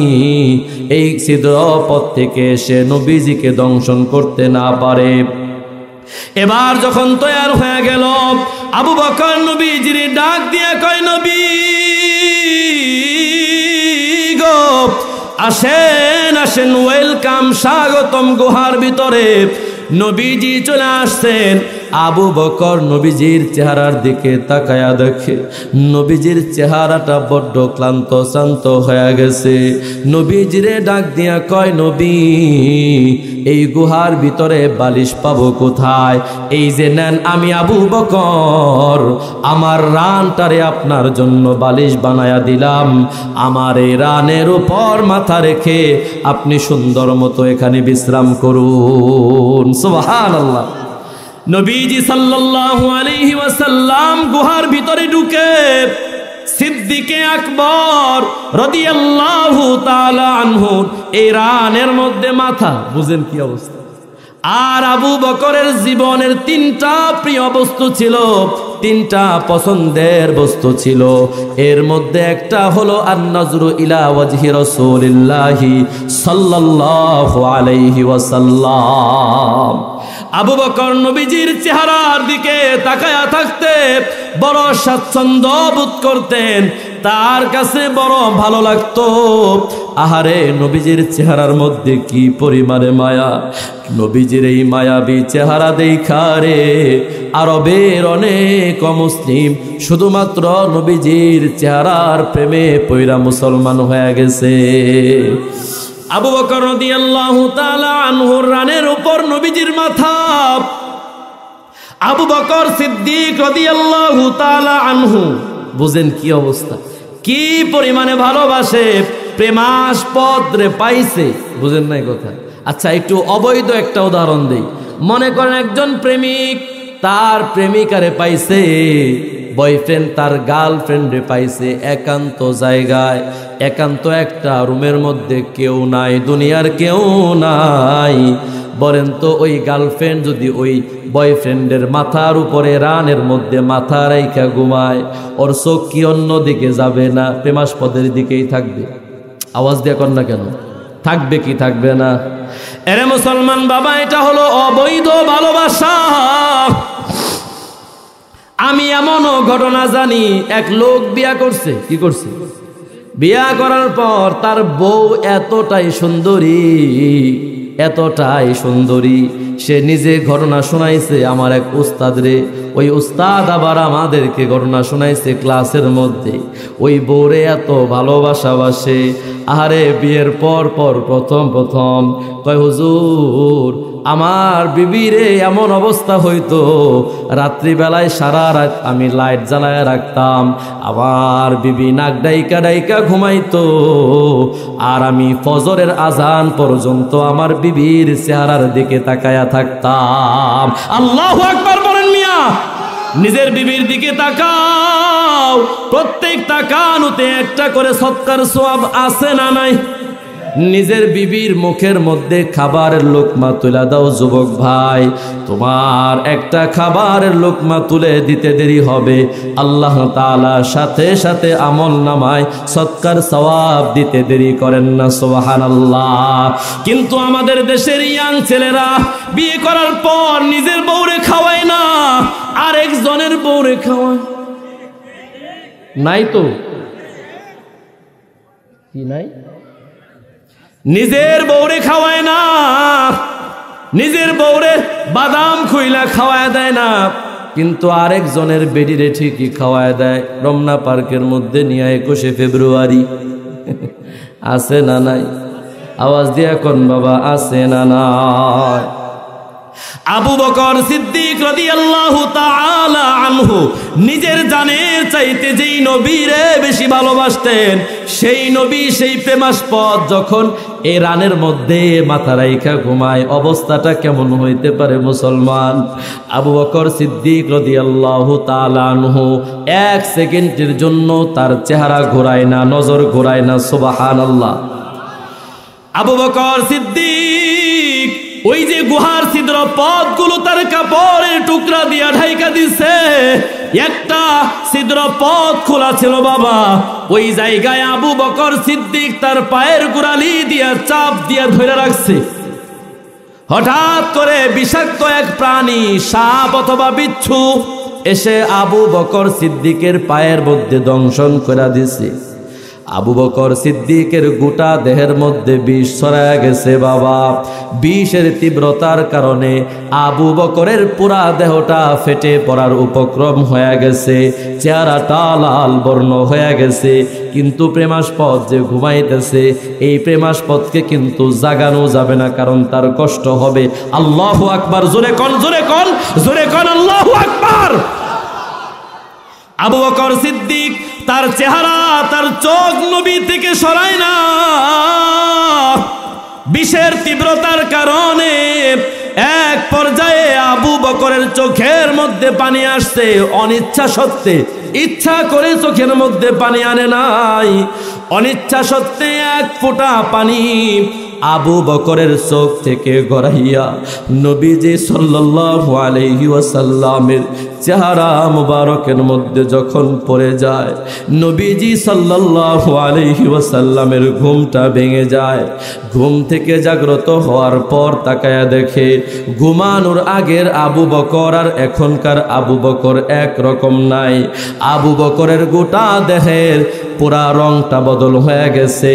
এই ছিদ্র পথ থেকে এসে নবীজিকে দংশন করতে না পারে। এবার যখন তৈয়ার হয়ে গেল, আবু বকর নবীজির ডাক দিয়া কয়, নবী গো আসেন আসেন, ওয়েলকাম, স্বাগতম গুহার ভিতরে। নবীজি চলে আসছেন। আবু বকর নবীজির চেহারার দিকে তাকায়া দেখে নবীজির চেহারাটা বড্ড ক্লান্ত শ্রান্ত হয়ে গেছে। নবীজিরে ডাক দিয়া কয়, নবী এই গুহার ভিতরে বালিশ পাবো কোথায়? এই যে নেন, আমি আবু বকর আমার রানটারে আপনার জন্য বালিশ বানায়া দিলাম, আমার এই রানের উপর মাথা রেখে আপনি সুন্দর মতো এখানে বিশ্রাম করুন। সুবহানাল্লাহ। নবীজি সাল্লাল্লাহু আলাইহি ওয়াসাল্লাম গুহার ভিতরে ঢুকে সিদ্দিকে আকবর রাদিয়াল্লাহু তাআলা আনহু এই রানের মধ্যে মাথা, বুঝেন কি অবস্থা। আর আবু বকরের জীবনের 3টা প্রিয় বস্তু ছিল, 3টা পছন্দের বস্তু ছিল। এর মধ্যে একটা হলো আন-নাজরু ইলা ওয়াজহি রাসূলিল্লাহি সাল্লাল্লাহু আলাইহি ওয়াসাল্লাম। আবু বকর নবীজির চেহারার দিকে তাকায়া থাকতে বড় স্বাচ্ছন্দ্য বোধ করতেন, তার কাছে বড় ভালো লাগতো। আহারে নবীজির চেহারার মধ্যে কি পরিমাণে মায়া, নবীজির এই মায়াবী চেহারা দেখা রে আরবের অনেক অমুসলিম শুধুমাত্র নবীজির চেহারার প্রেমে পয়রা মুসলমান হয়ে গেছে। আবু বকর রাদিয়াল্লাহু তাআলা আনহুর রানের উপর নবীজির মাথা, আবু বকর সিদ্দিক রাদিয়াল্লাহু তাআলা আনহু, বুঝেন কি অবস্থা, কি পরিমাণে ভালোবাসে, প্রেমাস্পদ রে পাইছে, বুঝেন নাই কথা। আচ্ছা একটু অবৈধ একটা উদাহরণ দেই। মনে করেন একজন প্রেমিক তার প্রেমিকারে পাইছে, বয়ফ্রেন্ড তার গার্লফ্রেন্ডে পাইছে একান্ত জায়গায়, একান্ত একটা রুমের মধ্যে, কেউ নাই, দুনিয়ার কেউ নাই। বলেন তো ওই গার্লফ্রেন্ড যদি ওই বয়ফ্রেন্ডের মাথার উপরে রানের মধ্যে মাথা রাইখা ঘুমায়, ওর চোখ কি অন্য দিকে যাবে না? প্রেমাস্পদের দিকেই থাকবে। আওয়াজ দিয়ে কর না কেন? থাকবে কি থাকবে না? এরে মুসলমান বাবা, এটা হলো অবৈধ ভালোবাসা। আমি এমনও ঘটনা জানি, এক লোক বিয়া করছে, কি করছে, বিয়া করার পর তার বউ এতটাই সুন্দরী, এতটাই সুন্দরী, সে নিজে ঘটনা শোনাইছে আমার এক উস্তাদ রে। ওই উস্তাদ আবার আমাদেরকে ঘটনা শোনাইছে ক্লাসের মধ্যে। ওই বউরে এত ভালোবাসাবাসে, আহারে বিয়ের পর প্রথম কয় হুজুর আমার বিবিরে এমন অবস্থা হইতো, রাত্রিবেলায় সারা রাত আমি লাইট জ্বালায় রাখতাম, আমার বিবি নাক ডাইকা ডাইকা ঘুমাইতো, আর আমি ফজরের আজান পর্যন্ত আমার বিবির চেহারার দিকে তাকায়া থাকতাম। আল্লাহু আকবার বলেন মিয়া, নিজের বিবির দিকে তাকাও, প্রত্যেক তাকানোতে একটা করে সৎকার সওয়াব আছে না নাই? নিজের বিবির মুখের মধ্যে খাবারের লোকমা তুলে দাও যুবক ভাই, তোমার একটা খাবারের লোকমা তুলে দিতে দেরি হবে, আল্লাহ তাআলা সাথে সাথে আমল নামায় সৎকার সওয়াব দিতে দেরি করেন না। সুবহানাল্লাহ। কিন্তু আমাদের দেশের ইয়াং ছেলেরা বিয়ে করার পর নিজের বউরে খাওয়ায় না, আরেকজনের বউরে খাওয়ায়। নাই তো কি নাই? নিজের বউরে খাওয়ায় না, নিজের বউরে বাদাম খুইলা খাওয়ায় দেয় না, কিন্তু আরেকজনের বেডিরে ঠিকই খাওয়ায় দেয়। রমনা পার্কের মধ্যে নিয়ে 21শে ফেব্রুয়ারি আছে না নাই? আওয়াজ দিয়া কোন বাবা, আছে না নাই? আবু বকর সিদ্দিক রাদিয়াল্লাহু তাআলা আনহু নিজের জানের চাইতে যেই নবীরে বেশি ভালোবাসতেন, সেই নবী, সেই প্রেমাস্পদ যখন এই রানের মধ্যে মাথা রাইখা ঘুমায়, অবস্থাটা কেমন হইতে পারে মুসলমান? আবু বকর সিদ্দিক রাদিয়াল্লাহু তাআলা আনহু এক সেকেন্ডের জন্য তার চেহারা ঘোরায় না, নজর ঘোরায় না। সুবহানাল্লাহ। আবু বকর সিদ্দিক ওই যে গুহার ছিদ্র পথগুলো তার কাপড়ের টুকরা দিয়া ঢাইকা দিছে, একটা ছিদ্র পথ খোলা ছিল বাবা, ওই জায়গায় আবু বকর সিদ্দিক তার পায়ের গোড়ালি দিয়া চাপ দিয়া ধরে রাখছে। হঠাৎ করে বিষাক্ত এক প্রাণী, সাপ অথবা বিচ্ছু, এসে আবু বকর সিদ্দিকের পায়ের মধ্যে দংশন করে দিছে। আবু বকর সিদ্দিকের গোটা দেহের মধ্যে বিষ ছড়ায় গেছে বাবা। বিষের তীব্রতার কারণে আবু বকরের পুরা দেহটা ফেটে পড়ার উপক্রম হয়ে গেছে, চেহারাটা লাল বর্ণ হয়ে গেছে। কিন্তু প্রেমাস্পদ যে ঘুমাইতেছে, এই প্রেমাস্পদকে কিন্তু জাগানো যাবে না, কারণ তার কষ্ট হবে। আল্লাহু আকবার, জোরে কোন, জোরে কোন, জোরে কোন, আল্লাহু আকবার। আবু বকর সিদ্দিক তার চেহারা, তার চোখ নবী থেকে সরায় না। বিষের তীব্রতার কারণে এক পর্যায়ে আবু বকরের চোখের মধ্যে পানি আসছে, অনিচ্ছা সত্ত্বে, ইচ্ছা করে চোখের মধ্যে পানি আনে নাই, অনিচ্ছা সত্ত্বে এক ফোঁটা পানি আবু বকরের চোখ থেকে গড়াইয়া নবীজি সাল্লাল্লাহু আলাইহি ওয়াসাল্লামের চেহারা মুবারকের মধ্যে যখন পড়ে যায়, নবীজি সাল্লাল্লাহু আলাইহি ওয়াসাল্লামের ঘুমটা ভেঙে যায়। ঘুম থেকে জাগ্রত হওয়ার পর তাকায়া দেখে ঘুমানোর আগের আবু বকর আর এখনকার আবু বকর এক রকম নাই। আবু বকরের গোটা দেহের পুরা রংটা বদল হয়ে গেছে।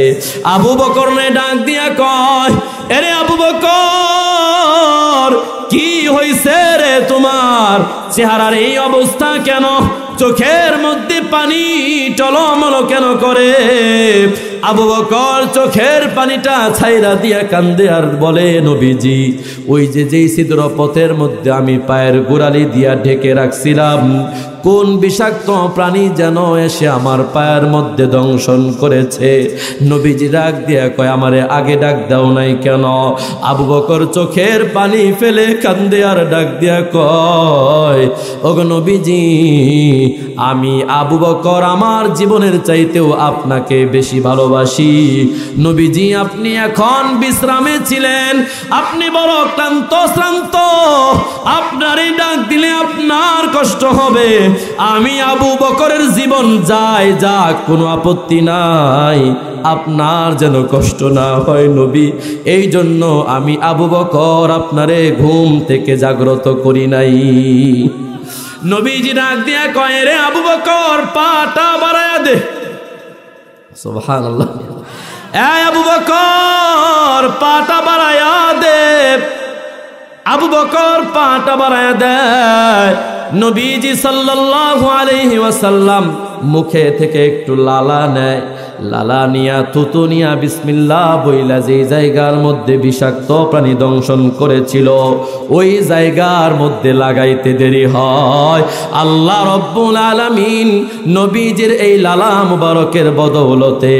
আবু বকর নে ডাক দিয়া কয়, এরে আবু বকর, কি হইছে রে তোমার? চেহারার এই অবস্থা কেন? চোখের মধ্যে পানি টলমল কেন করে? আবু বকর চোখের পানিটা ছাইরা দিয়া কান্দে আর বলে, নবীজি, ওই যেই ছিদ্র পথের মধ্যে আমি পায়ের গোড়ালি দিয়া ঢেকে রাখছিলাম, কোন বিষাক্ত প্রাণী যেন এসে আমার পায়ের মধ্যে দংশন করেছে। নবীজি ডাক দিয়া কয়, আমারে আগে ডাক দাও নাই কেন? আবু বকর চোখের পানি ফেলে কান্দে আর ডাক দিয়া কয়, ওগো নবীজি, আমি আবু বকর আমার জীবনের চাইতেও আপনাকে বেশি ভালোবাসি। নবীজি, আপনি এখন বিশ্রামে ছিলেন, আপনি বড় ক্লান্ত শ্রান্ত, আপনার এই ডাক দিলে আপনার কষ্ট হবে। আমি আবু বকরের জীবন যায় যাক, কোনো আপত্তি নাই, আপনার যেন কষ্ট না হয় নবী, এই জন্য আমি আবু বকর আপনারে ঘুম থেকে জাগ্রত করি নাই। নবীজি ডাক দিয়া কয়, রে আবু বকর, পাটা বাড়ায়া দে। সুবহানাল্লাহ। এই আবু বকর, পাটা বাড়ায়া দে। আবু বকর পাটা বাড়ায়া দেয়। নবীজি সাল্লাল্লাহু আলাইহি ওয়াসাল্লাম মুখে থেকে একটু লালা নেয়, লালা নিয়া তুতু নিয়া বিসমিল্লাহ বইলা যেই জায়গার মধ্যে বিষাক্ত প্রাণী দংশন করেছিল ওই জায়গার মধ্যে লাগাইতে দেরি হয়। আল্লাহ রব্বুল আলামিন নবীজির এই লালা মুবারকের বদৌলতে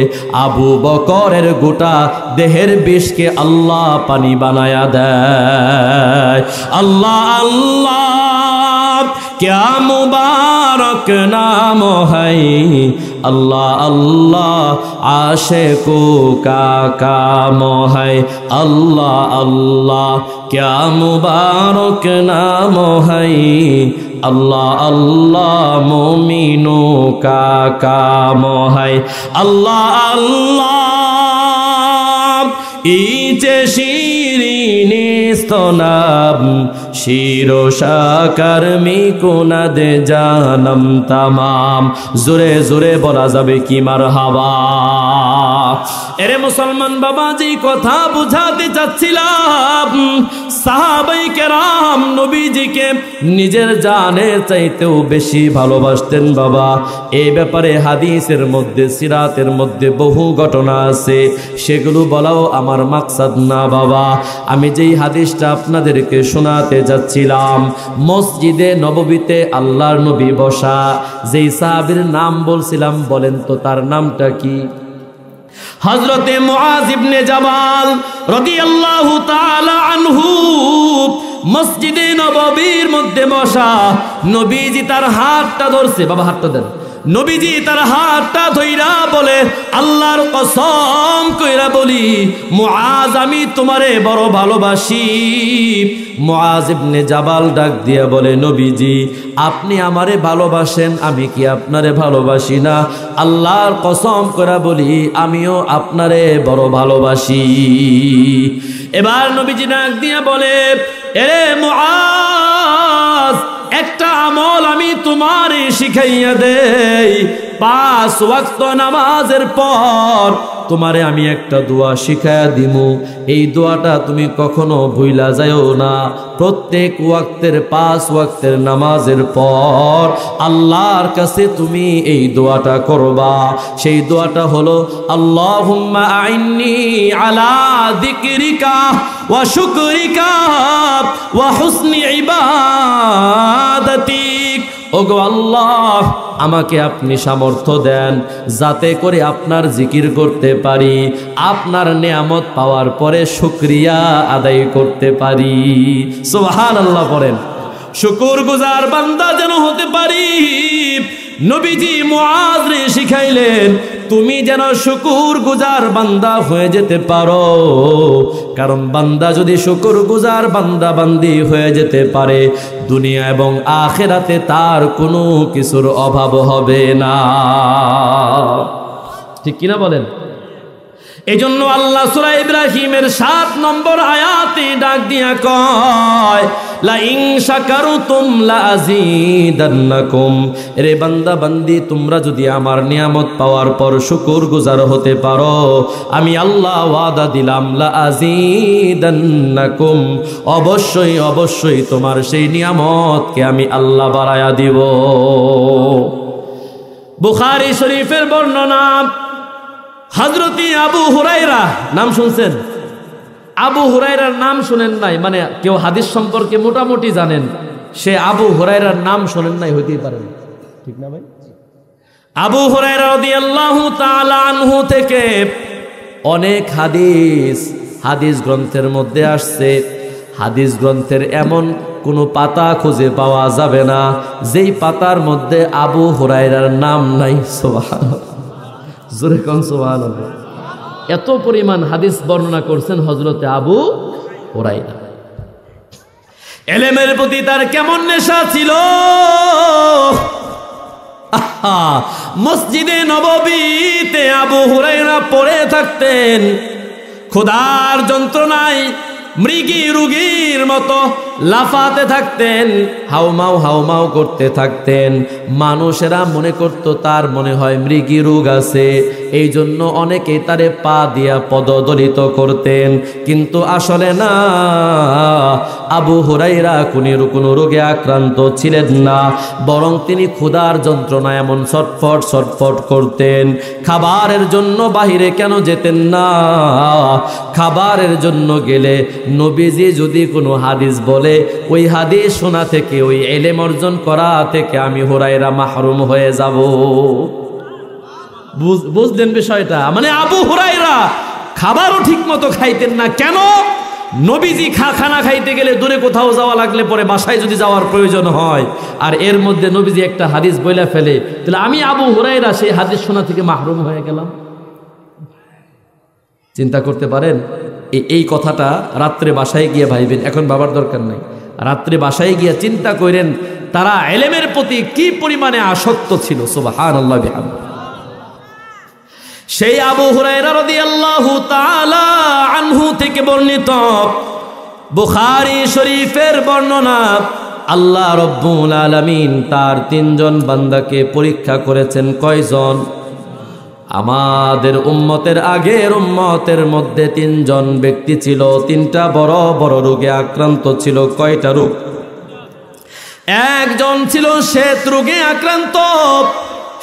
আবু বকরের গোটা দেহের বিষকে আল্লাহ পানি বানায়া দেয়। আল্লাহ আল্লাহ क्या मुबारक नाम है, अल्लाह अल्लाह आशिकों का काम है, अल्लाह अल्लाह क्या मुबारक नाम है, अल्लाह अल्लाह मोमिनों का काम है, अल्लाह अल्लाह इचे शिरीनिस्त नाम শিরো শাকার মিকুনা দে জানম তামাম। জোরে জোরে বলা যাবে কি মারহাবা। এরে মুসলমান বাবা, যেই কথা বুঝাতে চাচ্ছিলাম, সাহাবাই কেরাম নবীজিকে নিজের জানের চাইতেও বেশি ভালোবাসতেন বাবা। এই ব্যাপারে হাদিসের মধ্যে, সিরাতের মধ্যে বহু ঘটনা আছে, সেগুলো বলাও আমার মাকসাদ না বাবা। আমি যেই হাদিসটা আপনাদেরকে শোনাতে যাচ্ছিলাম, মসজিদে নববীতে আল্লাহর নবী বসা, যেই সাহাবীর নাম বলছিলাম, বলেন তো তার নামটা কি? হযরতে মুআজ ইবনে জাবাল রাদিয়াল্লাহু তাআলা আনহু মসজিদে নববীর মধ্যে বসা। নবীজি তার হাতটা ধরছে, বাবা হাতটা দেন। নবীজি তার হাতটা ধইরা বলে, আল্লাহর কসম কইরা বলি মুআজ, আমি তোমারে বড় ভালোবাসি। মুআজ ইবনে জাবাল ডাক দিয়া বলে, নবীজি আপনি আমারে ভালোবাসেন, আমি কি আপনারে ভালোবাসি না? আল্লাহর কসম কইরা বলি আমিও আপনারে বড় ভালোবাসি। এবার নবীজি ডাক দিয়া বলে, এরে মুআজ, একটা আমল আমি তোমারে শিখাইয়া দেই। 5 ওয়াক্ত নামাজের পর তোমারে আমি একটা দোয়া শিখাইয়া দিমু, এই দোয়াটা তুমি কখনো ভুইলা যাও না। প্রত্যেক ওয়াক্তের 5 ওয়াক্তের নামাজের পর আল্লাহর কাছে তুমি এই দোয়াটা করবা। সেই দোয়াটা হলো, আল্লাহুম্মা আইন্নি আলা যিকরিকা ওয়া শুকরিকা ওয়া হুসনি ইবাদাতিক। ওগো আল্লাহ, আমাকে আপনি সামর্থ্য দেন যাতে করে আপনার জিকির করতে পারি, আপনার নেয়ামত পাওয়ার পরে শুকরিয়া আদায় করতে পারি। সুবহানাল্লাহ পড়েন। শুকর গুজার বান্দা যেন হতে পারি। নবীজি মুআজরে শিখাইলেন তুমি যেন শুকরগুজার বান্দা হয়ে যেতে পারো, কারণ বান্দা যদি শুকরগুজার বান্দা বান্দি হয়ে যেতে পারে দুনিয়া এবং আখিরাতে তার কোনো কিছুর অভাব হবে না। ঠিক কিনা বলেন? এজন্য আল্লাহ সূরা ইব্রাহিমের 7 নম্বর আয়াতে ডাক দিয়া কয় লা ইন শাকারতুম লা আযীদান্নাকুম, রে বান্দা বান্দি তোমরা যদি আমার নিয়ামত পাওয়ার পর শুকরগুজার হতে পারো আমি আল্লাহ ওয়াদা দিলাম লা আযীদান্নাকুম, অবশ্যই অবশ্যই তোমার সেই নিয়ামতকে আমি আল্লাহ বাড়ায়া দিব। বুখারী শরীফের বর্ণনা হযরতি আবু হুরায়রা, নাম শুনছেন? আবু হুরায়রার নাম শুনেন নাই মানে কেউ হাদিস সম্পর্কে মোটামুটি জানেন, সে আবু হুরায়রার নাম শুনেন নাই হইতেই পারে না, ঠিক না ভাই? আবু হুরায়রা রাদিয়াল্লাহু তাআলা আনহু থেকে অনেক হাদিস গ্রন্থের মধ্যে আসছে। হাদিস গ্রন্থের এমন কোনো পাতা খুঁজে পাওয়া যাবে না যেই পাতার মধ্যে আবু হুরায়রার নাম নাই। সুবহানাল্লাহ, জোরে কোন সুবহানাল্লাহ। এত পরিমাণ হাদিস বর্ণনা করছেন হযরতে আবু হুরায়রা। ইলমের প্রতি তার কেমন নেশা ছিল! মসজিদে নববীতে আবু হুরায়রা পড়ে থাকতেন, ক্ষুধার যন্ত্রণায় মৃগী রোগীর মতো লাফাতে থাকতেন, হাউমাউ করতে থাকতেন। মানুষেরা মনে করত তার মনে হয় মৃগী রোগ আছে, এই জন্য অনেকে তারে পা দিয়া পদদলিত করতেন, কিন্তু আসলে না, আবু হুরায়রা কোনো রোগে আক্রান্ত ছিলেন না, বরং তিনি ক্ষুধার যন্ত্রণায় এমন ছটফট করতেন। খাবারের জন্য বাহিরে কেন যেতেন না? খাবারের জন্য গেলে নবীজি যদি কোনো হাদিস বলে ওই হাদিস শোনা থেকে, ওই ইলম অর্জন করা থেকে আমি হুরায়রা মাহরুম হয়ে যাব। বুঝলেন বিষয়টা? মানে আবু হুরায়রা খাবারও ঠিক মতো খাইতেন না। কেন? নবীজি খানা খাইতে গেলে দূরে কোথাও যাওয়া লাগলে পরে বাসায় যদি যাওয়ার প্রয়োজন হয়, আর এর মধ্যে নবীজি একটা হাদিস বইলা ফেলে, তাহলে আমি আবু হুরায়রা সেই হাদিস শোনা থেকে মাহরুম হয়ে গেলাম। চিন্তা করতে পারেন? এই কথাটা রাত্রে বাসায় গিয়ে ভাইবেন, এখন বাবার দরকার নাই, রাত্রে বাসায় গিয়ে চিন্তা করেন তারা ইলমের প্রতি কি পরিমাণে আসক্ত ছিল। সুবহানাল্লাহ বিহামদিহি। সেই আবু হুরায়রা রাদিয়াল্লাহু তাআলা আনহু থেকে বর্ণিত বুখারী শরীফের বর্ণনা, আল্লাহ রব্বুল আলামিন তার 3 জন বান্দাকে পরীক্ষা করেছেন। কয়জন? আমাদের উম্মতের আগের উম্মতের মধ্যে 3 জন ব্যক্তি ছিল, 3টা বড় বড় রোগে আক্রান্ত ছিল। কয়টা রোগ? একজন ছিল শ্বেত রোগে আক্রান্ত।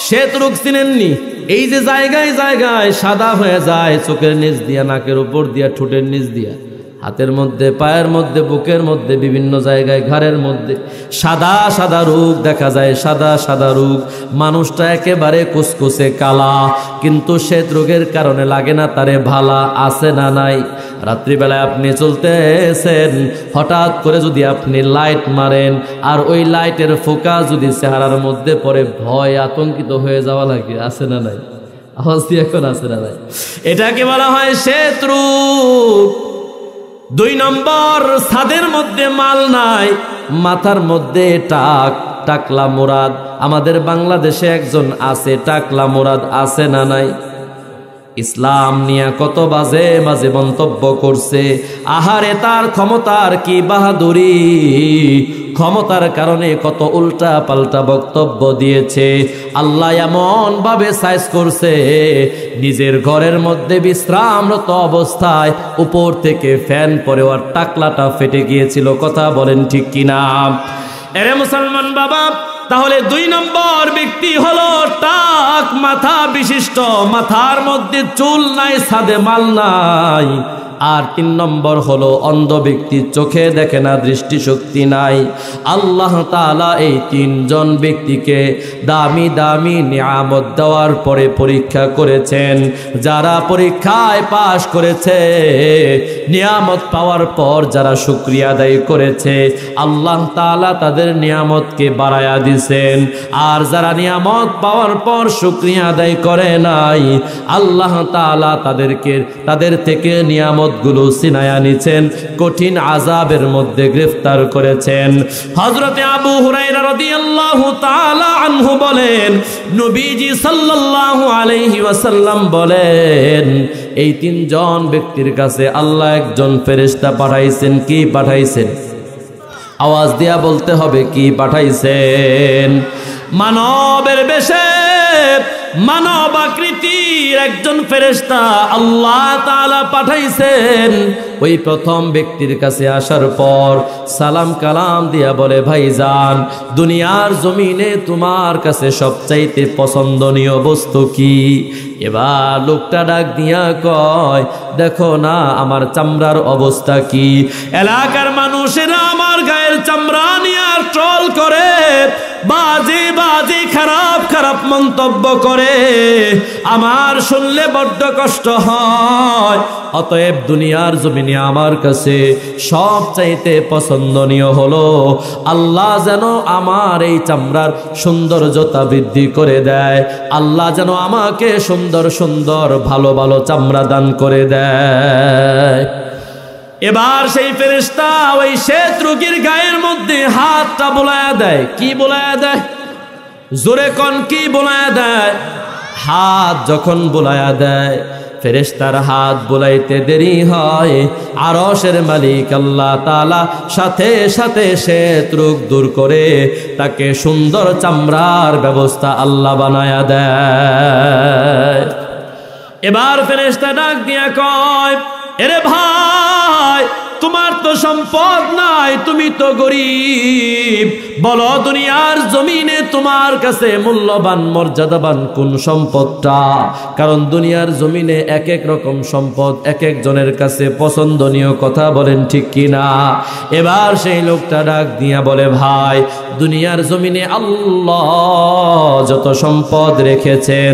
শ্বেত রোগ চিনেননি? এই যে জায়গায় জায়গায় সাদা হয়ে যায়, চোখের নিচ দিয়া, নাকের উপর দিয়া, ঠোঁটের নিচ দিয়া, হাতের মধ্যে, পায়ের মধ্যে, বুকের মধ্যে, বিভিন্ন জায়গায়, ঘাড়ের মধ্যে সাদা সাদা রোগ দেখা যায়, সাদা সাদা রোগ। মানুষটা একেবারে কুসকুসে কালা, কিন্তু শ্বেত রোগের কারণে লাগে না তারে ভালা। আছে না নাই? রাত্রিবেলায় আপনি চলতেছেন, হঠাৎ করে যদি আপনি লাইট মারেন আর ওই লাইটের ফোকাস যদি চেহারার মধ্যে পড়ে, ভয় আতঙ্কিত হয়ে যাওয়া লাগে। আছে না নাই? আওয়াজ দিয়ে এখন আছে না নাই? এটাকে বলা হয় শ্বেত রোগ। 2 নম্বর, ছাদের মধ্যে মাল নাই, মাথার মধ্যে টাকলা মুরাদ। আমাদের বাংলাদেশে একজন আছে টাকলা মুরাদ। আছে না নাই? ইসলাম নিয়ে কত বাজে বাজে মন্তব্য করছে। আহারে তার ক্ষমতার কি বাহাদুরি! ক্ষমতার কারণে কত উল্টা পাল্টা বক্তব্য দিয়েছে। আল্লাহ এমন ভাবে সাইজ করছে, নিজের ঘরের মধ্যে বিশ্রামরত অবস্থায় উপর থেকে ফ্যান পরে আর টাকলাটা ফেটে গিয়েছিল। কথা বলেন ঠিক কিনা? এরে মুসলমান বাবা, তাহলে 2 নম্বর ব্যক্তি হলো টাক মাথা বিশিষ্ট, মাথার মধ্যে চুল নাই, ছাদে মাল নাই, আর 3 নম্বর হলো অন্ধ ব্যক্তি, চোখে দেখে না, দৃষ্টিশক্তি নাই। আল্লাহ তাআলা এই 3 জন ব্যক্তিকে দামি দামি নিয়ামত দেওয়ার পরে পরীক্ষা করেছেন। যারা পরীক্ষায় পাশ করেছে, নিয়ামত পাওয়ার পর যারা শুকরিয়া আদায় করেছে, আল্লাহ তাআলা তাদের নিয়ামতকে বাড়ায়া দিয়েছেন। আর যারা নিয়ামত পাওয়ার পর শুকরিয়া আদায় করে নাই, আল্লাহ তাআলা তাদের থেকে নিয়ামতগুলো ছিনায়া নিছেন, কঠিন আযাবের মধ্যে গ্রেফতার করেছেন। হযরতে আবু হুরায়রা রাদিয়াল্লাহু তাআলা আনহু বলেন, নবীজি সাল্লাল্লাহু আলাইহি ওয়াসাল্লাম বলেন, এই 3 জন ব্যক্তির কাছে আল্লাহ একজন ফেরেশতা পাঠাইছেন। কি পাঠাইছেন? আওয়াজ দিয়া বলতে হবে, কি পাঠাইছেন? মানবের বেশে, মানব আকৃতির একজন ফেরেশতা আল্লাহ তাআলা পাঠাইছেন। ওই প্রথম ব্যক্তির কাছে আসার পর সালাম কালাম দিয়া বলে, ভাইজান, দুনিয়ার জমিনে তোমার কাছে সবচাইতে পছন্দনীয় বস্তু কি? এবার লোকটা ডাক দিয়া কয়, দেখো না আমার চামড়ার অবস্থা কি। এলাকার মানুষেরা আমার গায়ের চামড়া নিয়ে ট্রল করে, বাজে বাজে খারাপ খারাপ মন্তব্য করে, আমার শুনলে বড্ড কষ্ট হয়। অতএব দুনিয়ার জমিনে আমার কাছে সবচাইতে পছন্দনীয় হলো আল্লাহ যেন আমার এই চামড়ার সৌন্দর্যতা বৃদ্ধি করে দেয়, আল্লাহ যেন আমাকে সুন্দর সুন্দর ভালো ভালো চামড়া দান করে দেয়। এবার সেই ফেরেশতা ওই শ্বেত রোগীর গায়ের মধ্যে হাতটা বোলায়া দেয়। কি বোলায়া দেয়? জোরে কোন, কি বোলায়া দেয়? হাত যখন বোলায়া দেয়, ফেরেশতার হাত বোলাইতে দেরি হয়, আরশের মালিক আল্লাহ তাআলা সাথে সাথে শ্বেত রোগ দূর করে তাকে সুন্দর চামড়ার ব্যবস্থা আল্লাহ বানায়া দেয়। এবার ফেরেশতা ডাক দিয়া কয়, এরে ভাই, তোমার তো সম্পদ নাই, তুমি তো গরিব, বলো দুনিয়ার জমিনে তোমার কাছে মূল্যবান মর্যাদাবান কোন সম্পদটা? কারণ দুনিয়ার জমিনে এক এক রকম সম্পদ এক একজনের কাছে পছন্দনীয়, কথা বলেন ঠিক কিনা? এবার সেই লোকটা ডাক দিয়া বলে, ভাই, দুনিয়ার জমিনে আল্লাহ যত সম্পদ রেখেছেন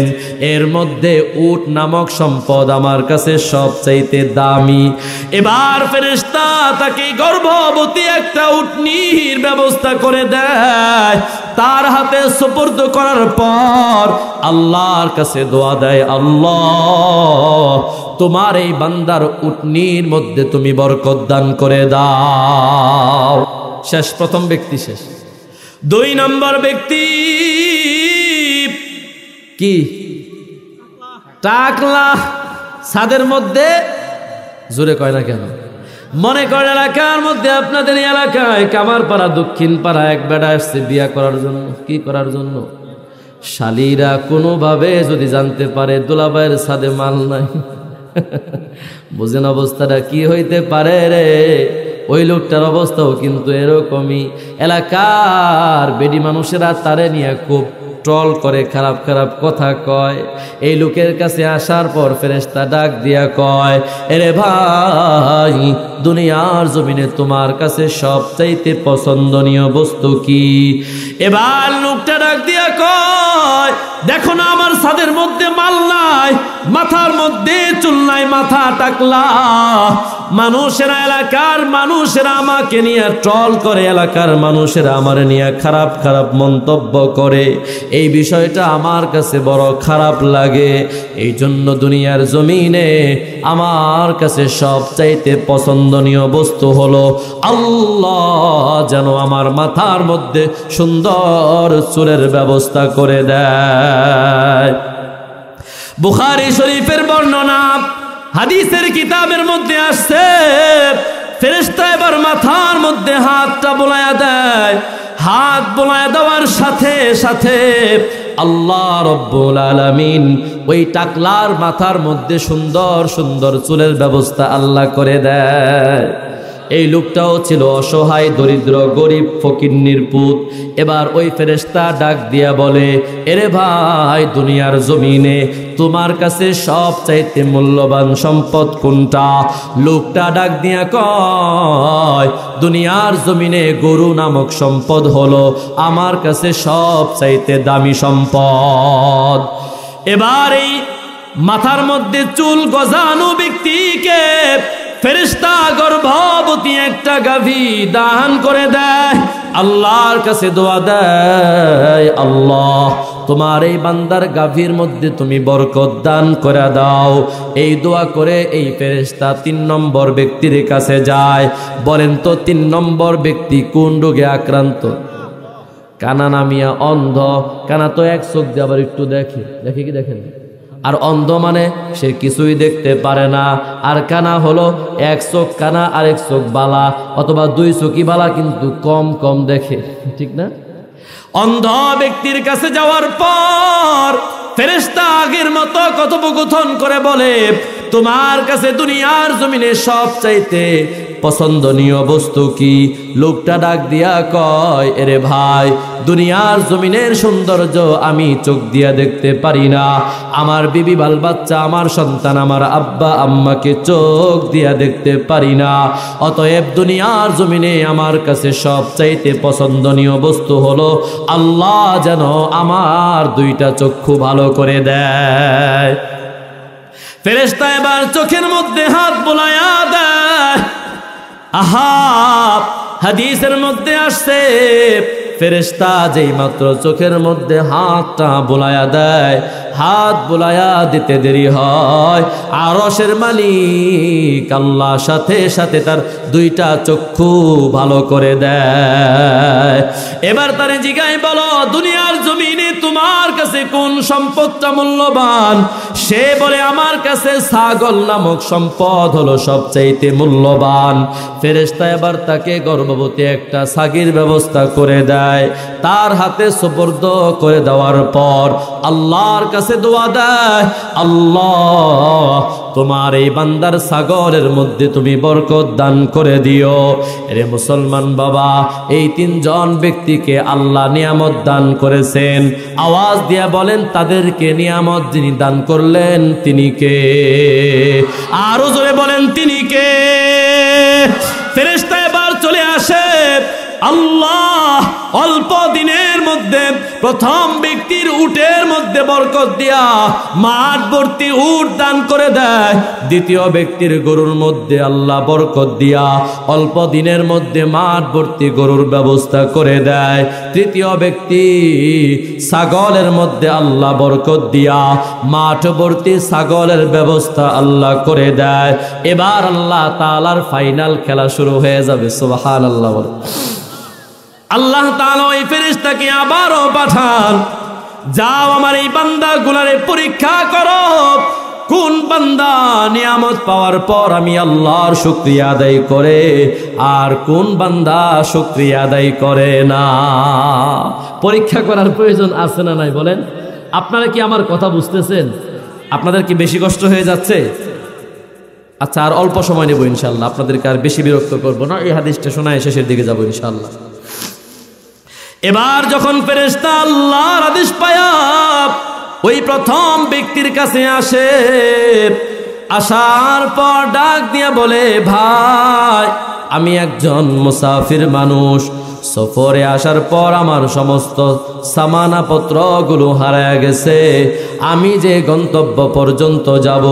এর মধ্যে উট নামক সম্পদ আমার কাছে সবচাইতে দামি। এবার ফেরেশতা তাকে গর্ভবতী একটা উটনির ব্যবস্থা করে দেয়, তার হাতে সুপুর্দ করার পর আল্লাহর কাছে দোয়া দেয়, আল্লাহ তোমার এই বান্দার উটনির মধ্যে তুমি বরকত দান করে দাও। শেষ, প্রথম ব্যক্তি শেষ। 2 নম্বর ব্যক্তি কি? টাকলা। ছাদের মধ্যে, জোরে কয় না কেন? মনে করেন এলাকার মধ্যে, আপনাদের এলাকায় কামারপাড়া দক্ষিণ পাড়া এক বেড়া আসছে বিয়া করার জন্য। কি করার জন্য? শালীরা কোনোভাবে যদি জানতে পারে দুলাভাইয়ের ছাদে মাল নাই, বুঝেন অবস্থাটা কি হইতে পারে রে? ওই লোকটার অবস্থাও কিন্তু এরকমই। এলাকার বেডি মানুষেরা তারে নিয়ে খুব ট্রল করে, খারাপ খারাপ কথা কয়। এই লোকের কাছে আসার পর ফেরেশতা ডাক দিয়া কয়, এরে ভাই, দুনিয়ার জমিনে তোমার কাছে সবচাইতে পছন্দনীয় বস্তু কি? এবার লোকটা ডাক দিয়া কয়, দেখো না আমার ছাদের মধ্যে মাল নাই, মাথার মধ্যে চুল নাই, মাথা টাকলা। মানুষেরা, এলাকার মানুষেরা আমাকে নিয়ে ট্রল করে, এলাকার মানুষেরা আমার নিয়ে খারাপ খারাপ মন্তব্য করে। এই বিষয়টা আমার কাছে বড় খারাপ লাগে। এই জন্য দুনিয়ার জমিনে আমার কাছে সবচাইতে পছন্দনীয় বস্তু হলো আল্লাহ যেন আমার মাথার মধ্যে সুন্দর চুলের ব্যবস্থা করে দেয়। বুখারী শরীফের বর্ণনা, হাদিসের কিতাবের মধ্যে আসছে, ফেরেশতা এবার মাথার মধ্যে হাতটা বোলায়া দেয়। হাত বোলায়া দেওয়ার সাথে সাথে আল্লাহ রব্বুল আলামিন ওই টাকলার মাথার মধ্যে সুন্দর সুন্দর চুলের ব্যবস্থা আল্লাহ করে দেয়। এই লোকটাও ছিল অসহায়, দরিদ্র, গরিব, ফকিন্নির পুত। এবার ওই ফেরেশতা ডাক দিয়া বলে, এরে ভাই, দুনিয়ার জমিনে তোমার কাছে সবচাইতে মূল্যবান সম্পদ কোনটা? লোকটা ডাক দিয়া কয়, দুনিয়ার জমিনে গরু নামক সম্পদ হলো আমার কাছে সবচাইতে দামি সম্পদ। এবার এই মাথার মধ্যে চুল গজানো ব্যক্তিকে ফেরেশতা গর্ভবতী একটা গাভী দান করে দেয়, আল্লাহর কাছে দোয়া দেয়, আল্লাহ তোমার এই বান্দার গাভীর মধ্যে তুমি বরকত দান করে দাও। এই দোয়া করে এই ফেরেশতা 3 নম্বর ব্যক্তির কাছে যায়। বলেন তো 3 নম্বর ব্যক্তি কোন রোগে আক্রান্ত? কানা নামিয়া অন্ধ। কানা তো এক চোখ দিয়ে আবার একটু দেখে, দেখে কি দেখেন? আর অন্ধ মানে সে কিছুই দেখতে পারে না। আর কানা হলো এক চোখ কানা আর এক চোখ বালা, অথবা 2 চোখই বালা কিন্তু কম কম দেখে, ঠিক না? অন্ধ ব্যক্তির কাছে যাওয়ার পর ফেরেশতা আগের মতো কথোপকথন করে বলে, তোমার কাছে দুনিয়ার জমিনে সবচাইতে পছন্দনীয় বস্তু কি? লোকটা ডাক দিয়া কয়, এরে ভাই, দুনিয়ার জমিনের সৌন্দর্য আমি চোখ দিয়া দেখতে পারি না, আমার বিবি বাল বাচ্চা, আমার সন্তান, আমার আব্বা আম্মাকে চোখ দিয়া দেখতে পারি না। অতএব দুনিয়ার জমিনে আমার কাছে সবচাইতে পছন্দনীয় বস্তু হলো আল্লাহ যেন আমার 2টা চক্ষু ভালো করে দেয়। ফেরেশতা এবার চোখের মধ্যে হাত বুলায়া দেয়। আহা, হাদিসের মধ্যে আসছে ফেরেশতা যেই মাত্র চোখের মধ্যে হাতটা বুলায়া দেয়, হাত বুলায়া দিতে দেরি হয়, আরশের মালিক আল্লাহ সাথে সাথে তার 2টা চক্ষু ভালো করে দেয়। এবার তারে জিজ্ঞাসা, বলো দুনিয়ার জমিনে তোমার কাছে কোন সম্পদটা মূল্যবান? সে বলে, আমার কাছে ছাগল নামক সম্পদ হলো সবচাইতে মূল্যবান। ফেরেশতা এবার তাকে গর্ভবতী একটা ছাগির ব্যবস্থা করে দেয়। তার হাতে সুপর্দ করে দেওয়ার পর আল্লাহর কাছে দোয়া দেয়, আল্লাহ তোমার এই বান্দার ছাগলের মধ্যে তুমি বরকত দান করে দিও। রে মুসলমান বাবা, এই 3 জন ব্যক্তিকে আল্লাহ নিয়ামত দান করেছেন। আওয়াজ দিয়া বলেন, তাদেরকে নিয়ামত যিনি দান করলেন তিনি কে? আরো জোরে বলেন, তিনি কে? ফেরেশতা এবার চলে আসে। আল্লাহ অল্প দিনের মধ্যে প্রথম ব্যক্তির উটের মধ্যে বরকত দিয়া মাঠ ভর্তি উট দান করে দেয়। দ্বিতীয় ব্যক্তির গরুর মধ্যে আল্লাহ বরকত দিয়া অল্প দিনের মধ্যে মাঠ ভর্তি গরুর ব্যবস্থা করে দেয়। তৃতীয় ব্যক্তি ছাগলের মধ্যে আল্লাহ বরকত দিয়া মাঠ ভর্তি ছাগলের ব্যবস্থা আল্লাহ করে দেয়। এবার আল্লাহ তাআলার ফাইনাল খেলা শুরু হয়ে যাবে। সুবহানাল্লাহ। আল্লাহ তাআলা ওই ফেরেশতাকে আবারও পাঠান, যাও আমার এই বান্দাগুলারে পরীক্ষা করো, কোন বান্দা নিয়ামত পাওয়ার পর আমি আল্লাহর শুকরিয়া আদায় করে আর কোন বান্দা শুকরিয়া আদায় করে না। পরীক্ষা করার প্রয়োজন আছে না নাই বলেন? আপনারা কি আমার কথা বুঝতেছেন? আপনাদের কি বেশি কষ্ট হয়ে যাচ্ছে? আচ্ছা, আর অল্প সময় নেব ইনশাআল্লাহ, আপনাদেরকে আর বেশি বিরক্ত করবো না। এই হাদিসটা শোনায় শেষের দিকে যাবো ইনশাআল্লাহ। এবার যখন ফেরেশতা আল্লাহর আদেশ পায়া ওই প্রথম ব্যক্তির কাছে আসে, আসার পর ডাক দিয়া বলে, ভাই আমি একজন মুসাফির মানুষ, সফরে আসার পর আমার সমস্ত সামানাপত্রগুলো হারায় গেছে। আমি যে গন্তব্য পর্যন্ত যাব,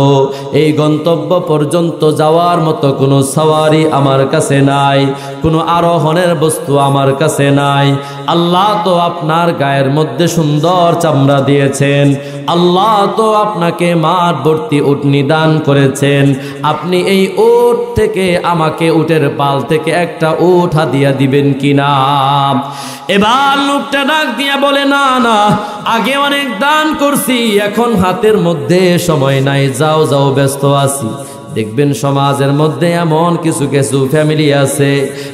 এই গন্তব্য পর্যন্ত যাওয়ার মতো কোনো সওয়ারি আমার কাছে নাই, কোনো আরোহণের বস্তু আমার কাছে নাই। আল্লাহ তো আপনার গায়ের মধ্যে সুন্দর চামড়া দিয়েছেন, আল্লাহ তো আপনাকে মাঠ ভর্তি উটনি দান করেছেন, আপনি এই উট থেকে আমাকে উটের পাল থেকে একটা উট হাদিয়া দিবেন কিনা? এবার লোকটা ডাক দিয়া বলে, না না, আগে অনেক দান করছি, এখন হাতের মধ্যে সময় নাই, যাও যাও ব্যস্ত আছি। দেখবেন সমাজের মধ্যে এমন কিছু কিছু ফ্যামিলি আছে,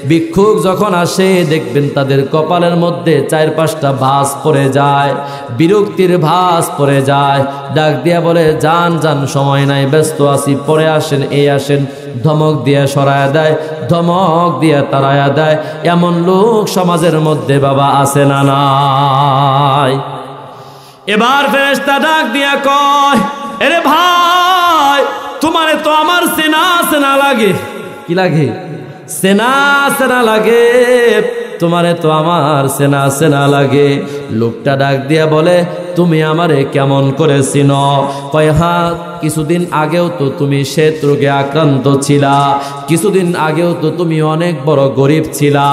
ভিক্ষুক যখন আসে দেখবেন তাদের কপালের মধ্যে 4-5টা ভাঁজ পড়ে যায়, বিরক্তির ভাঁজ পড়ে যায়। ডাক দিয়া বলে, যান যান, সময় নাই, ব্যস্ত আছি, পরে আসেন, এই আসেন। ধমক দিয়া সরায়া দেয়, ধমক দিয়া তাড়ায়া দেয়। এমন লোক সমাজের মধ্যে বাবা আছে না নাই? এবার ফেরেশতা ডাক দিয়া কয়, এরে ভাই, তোমারে তো আমার সেনা সেনা লাগে। কি লাগে? সেনা সেনা লাগে। তোমারে তো আমার সেনা সেনা লাগে। লোকটা ডাক দিয়া বলে, তুমি আমারে কেমন করে চিনো? কয়, হ্যাঁ, কিছুদিন আগেও তো তুমি শ্বেত রোগে আক্রান্ত ছিলা, কিছুদিন আগেও তো তুমি অনেক বড় গরিব ছিলা।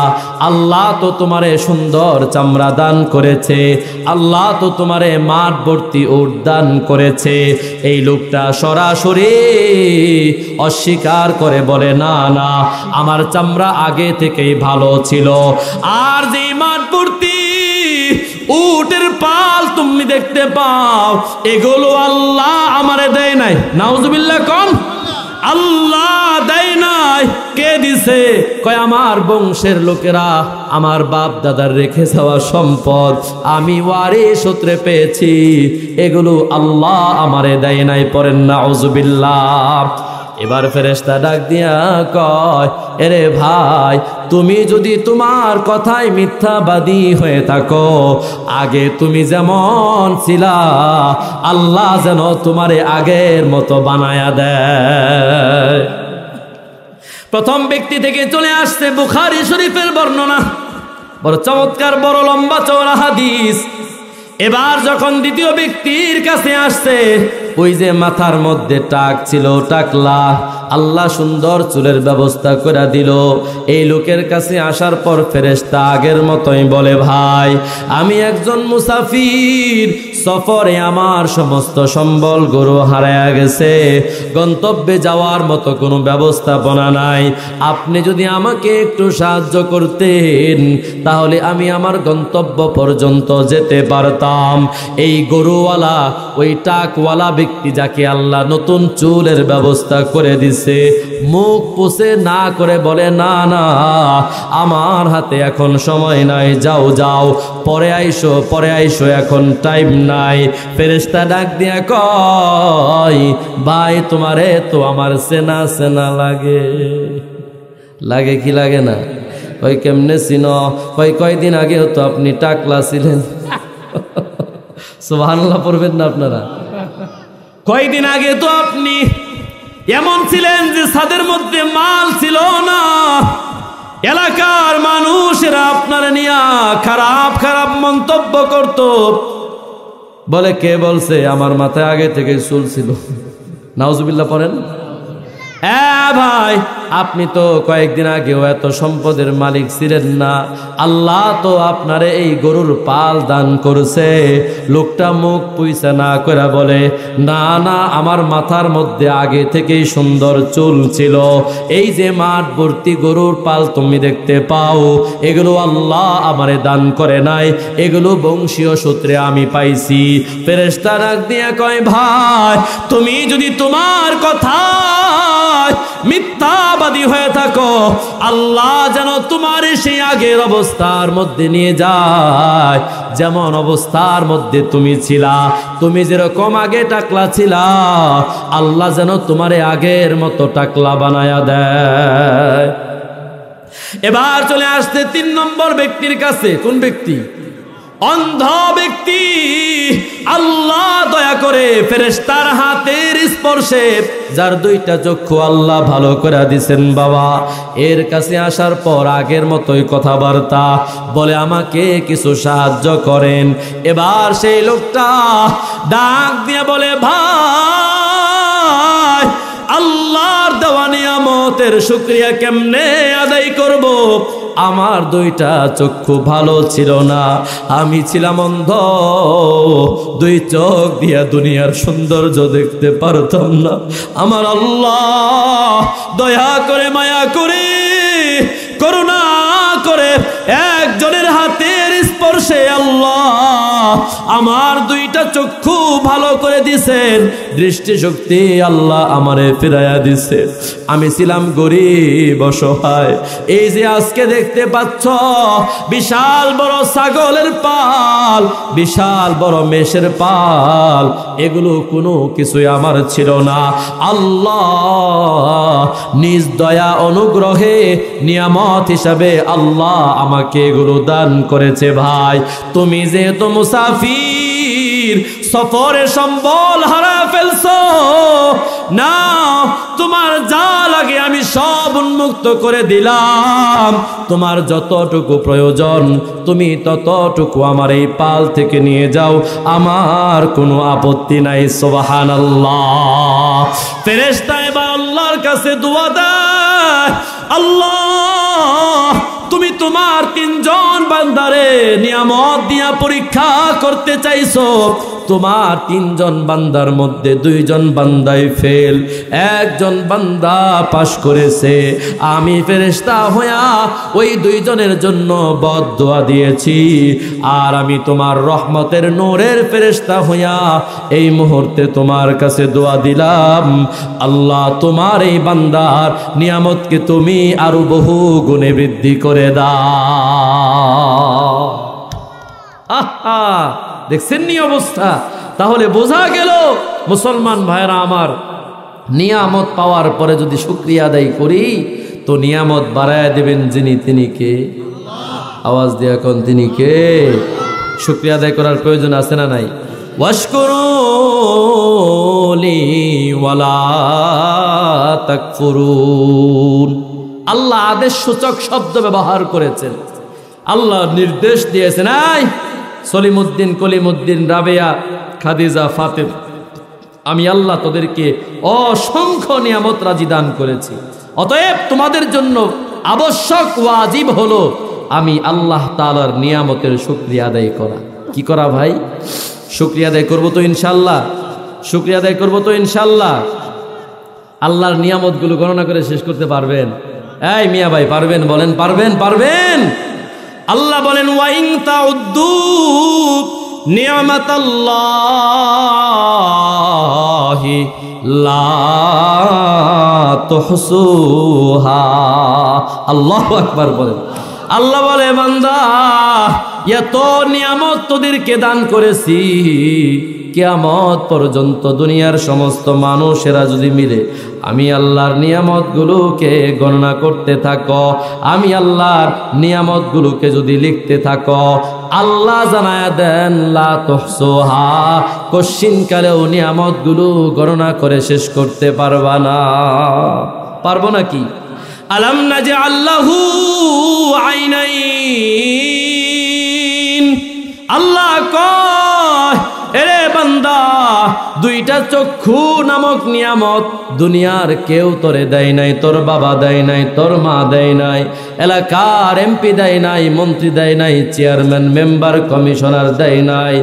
আল্লাহ তো তোমারে সুন্দর চামড়া দান করেছে, আল্লাহ তো তোমারে মাঠ ভর্তি উট দান করেছে। এই লোকটা সরাসরি অস্বীকার করে বলে, না না, আমার চামড়া আগে থেকেই ভালো ছিল। আর যে মাঠ ভর্তি উটের পাল তুমি দেখতে পাও, এগুলো আল্লাহ আমারে দেয় নাই। নাউজুবিল্লাহ কোন? আল্লাহ দেয় নাই। কে দিছে? কয়, আমার বংশের লোকেরা, আমার বাপ দাদার রেখে যাওয়া সম্পদ আমি ওয়ারিশ সূত্রে পেয়েছি, এগুলো আল্লাহ আমারে দেয় নাই। পড়েন নাউজুবিল্লাহ। এবার ফেরেশতা ডাক দিয়া কয়, এরে ভাই, তুমি যদি তোমার কথায় মিথ্যাবাদী হয়ে থাকো, আগে তুমি যেমন ছিলা আল্লাহ যেন তোমারে আগের মতো বানায়া দেয়। প্রথম ব্যক্তি থেকে চলে আসছে বুখারী শরীফের বর্ণনা, বড় চমৎকার, বড় লম্বা চওড়া হাদিস। এবার যখন দ্বিতীয় ব্যক্তির কাছে আসছে, ওই যে মাথার মধ্যে টাক ছিল, টাকলা, আল্লাহ সুন্দর চুলের ব্যবস্থা করে দিল। এই লোকের কাছে আসার পর ফেরেশতা আগের মতোই বলে, ভাই, আমি একজন মুসাফির, সফরে আমার সমস্ত সম্বল গরু হারায়া গেছে, গন্তব্যে যাওয়ার মতো কোনো ব্যবস্থাপনা নাই। আপনি যদি আমাকে একটু সাহায্য করতেন, তাহলে আমি আমার গন্তব্য পর্যন্ত যেতে পারতাম। এই গরুওয়ালা, ওই টাকওয়ালা ব্যক্তি, যাকে আল্লাহ নতুন চুলের ব্যবস্থা করে দিছে, মুখ পুছে না করে বলে, না না, আমার হাতে এখন সময় নাই, যাও যাও, পরে আইসো, পরে আইসো, এখন টাইম নাই। ফেরেশতা ডাক দিয়া কয়, ভাই, তোমারে তো আমার সেনা সেনা লাগে। লাগে কি লাগে না? ওই কেমনে চিনো? কয়দিন আগেও তো আপনি টাকলা ছিলেন। সুবহানাল্লাহ পড়বেন না আপনারা? কয়দিন আগে তো আপনি এমন ছিলেন যে ছাদের মধ্যে মাল ছিল না, এলাকার মানুষেরা আপনার নিয়ে খারাপ খারাপ মন্তব্য করত। বলে, কে বলছে? আমার মাথায় আগে থেকে চুল ছিল। নাউজুবিল্লাহ পড়েন। ভাই, আপনি তো কয়েকদিন আগেও এত সম্পদের মালিক ছিলেন না, আল্লাহ তো আপনারে এই গরুর পাল দান করছে। লোকটা মুখ পুইসা না করে বলে, না না, আমার মাথার মধ্যে আগে থেকেই সুন্দর চুল ছিল। এই যে মাঠ ভর্তি গরুর পাল তুমি দেখতে পাও, এগুলো আল্লাহ আমারে দান করে নাই, এগুলো বংশীয় সূত্রে আমি পাইছি। ফেরেশতা ডাক দিয়ে কয়, ভাই, তুমি যদি তোমার কথা মিথ্যাবাদী হয়ে থাকো, আল্লাহ যেন তোমার সেই আগের অবস্থার মধ্যে নিয়ে যায়, যেমন অবস্থার মধ্যে তুমি ছিলা। তুমি যেরকম আগে টাকলা ছিলা, আল্লাহ যেন তোমারে আগের মতো টাকলা বানায়া দেয়। এবার চলে আসছে 3 নম্বর ব্যক্তির কাছে। কোন ব্যক্তি? অন্ধ ব্যক্তি। আল্লাহ দয়া করে ফেরেশতার হাতের স্পর্শে যার 2টা চক্ষু আল্লাহ ভালো করে দিছেন, বাবা, এর কাছে আসার পর আগের মতোই কথাবার্তা বলে, আমাকে কিছু সাহায্য করেন। এবার সেই লোকটা ডাক দিয়ে বলে, ভাই, আল্লাহর দেওয়া নিয়ামতের শুকরিয়া কেমনে আদায় করব? আমার 2টা চক্ষু ভালো ছিল না, আমি ছিলাম অন্ধ, 2 চোখ দিয়া দুনিয়ার সৌন্দর্য দেখতে পারতাম না। আমার আল্লাহ দয়া করে, মায়া করে, করুণা করে একজনের হাতের স্পর্শে আল্লাহ আমার 2টা চক্ষু ভালো করে দিছেন, দৃষ্টিশক্তি আল্লাহ আমারে ফিরাইয়া দিছে। আমি ছিলাম গরিব, অসহায়। এই যে আজকে দেখতে পাচ্ছ বিশাল বড় ছাগলের পাল, বিশাল বড় মেষের পাল, এগুলো কোনো কিছুই আমার ছিল না। আল্লাহ নিজ দয়া অনুগ্রহে নিয়ামত হিসাবে আল্লাহ আমাকে এগুলো দান করেছে। ভাই, তুমি যেহেতু মুসাফির, নবীর সফরে সম্বল হারায় ফেলছো, না তোমার যা লাগে আমি সব উন্মুক্ত করে দিলাম, তোমার যতটুকু প্রয়োজন তুমি ততটুকু আমার এই পাল থেকে নিয়ে যাও, আমার কোনো আপত্তি নাই। সুবহানাল্লাহ। ফেরেশতা এবার আল্লাহর কাছে দোয়া দেয়, আল্লাহ তুমি তোমার তিনজন বান্দারে নিয়ামত দিয়া পরীক্ষা করতে চাইছো, তোমার তিনজন বান্দার মধ্যে দুইজন বান্দাই ফেল, একজন বান্দা পাশ করেছে, আমি ফেরেশতা হইয়া ওই দুইজনের জন্য বদদোয়া দিয়েছি, আর আমি তোমার রহমতের নূরের ফেরেশতা হইয়া এই মুহূর্তে তোমার কাছে দোয়া দিলাম, আল্লাহ তোমার এই বান্দার নিয়ামতকে তুমি আরো বহু গুণে বৃদ্ধি করে দাও। আহা, দেখছেন নি অবস্থা? তাহলে বোঝা গেল মুসলমান ভাইরা আমার, নিয়ামত পাওয়ার পরে যদি শুকরিয়া আদায় করি তো নিয়ামত বাড়ায় দেবেন যিনি, তিনি কে? আওয়াজ দিয়ে এখন তিনি কে? শুকরিয়া আদায় করার প্রয়োজন আছে না নাই? ওয়াশকুরুলি ওয়ালা তাকফুরুন। আল্লাহ আদেশ সূচক শব্দ ব্যবহার করেছেন, আল্লাহ নির্দেশ দিয়েছেন, এই সলিমুদ্দিন, কলিমুদ্দিন, রাবেয়া, খাদিজা, ফাতেমা, আমি আল্লাহ তোদেরকে অসংখ্য নিয়ামত রাজি দান করেছি, অতএব তোমাদের জন্য আবশ্যক ওয়াজিব হলো আমি আল্লাহ তাআলার নিয়ামতের শুকরিয়া আদায় করা। কি করা ভাই? শুকরিয়া আদায় করবো তো ইনশাল্লাহ, শুকরিয়া আদায় করবো তো ইনশাল্লাহ। আল্লাহর নিয়ামতগুলো গণনা করে শেষ করতে পারবেন? এই মিয়া ভাই পারবেন? বলেন পারবেন? পারবেন? আল্লাহ বলেন ওয়া ইন তাউদ্দু নি'মাতাল্লাহি লা তুহসুহা। আল্লাহু আকবার বলেন। আল্লাহ বলে বান্দা এত নিয়ামত তোদেরকে দান করেছি, কিয়ামত পর্যন্ত দুনিয়ার সমস্ত মানুষেরা যদি মিলে আমি আল্লাহর নিয়ামতগুলোকে গণনা করতে থাকো, আমি আল্লাহর নিয়ামতগুলোকে যদি লিখতে থাকো, আল্লাহ জানায়া দেন লা তুহসুহা, কশিনকালেও নিয়ামতগুলো গণনা করে শেষ করতে পারবা না। পারবো নাকি? আলাম নাজআল লাহু আইনাইন। আল্লাহ কয়, এরে বান্দা, দুইটা চক্ষু নামক নিয়ামত দুনিয়ার কেউ তোরে দেয় নাই, তোর বাবা দেয় নাই, তোর মা দেয় নাই, এলাকার এমপি দেয় নাই, মন্ত্রী দেয় নাই, চেয়ারম্যান, মেম্বার, কমিশনার দেয় নাই,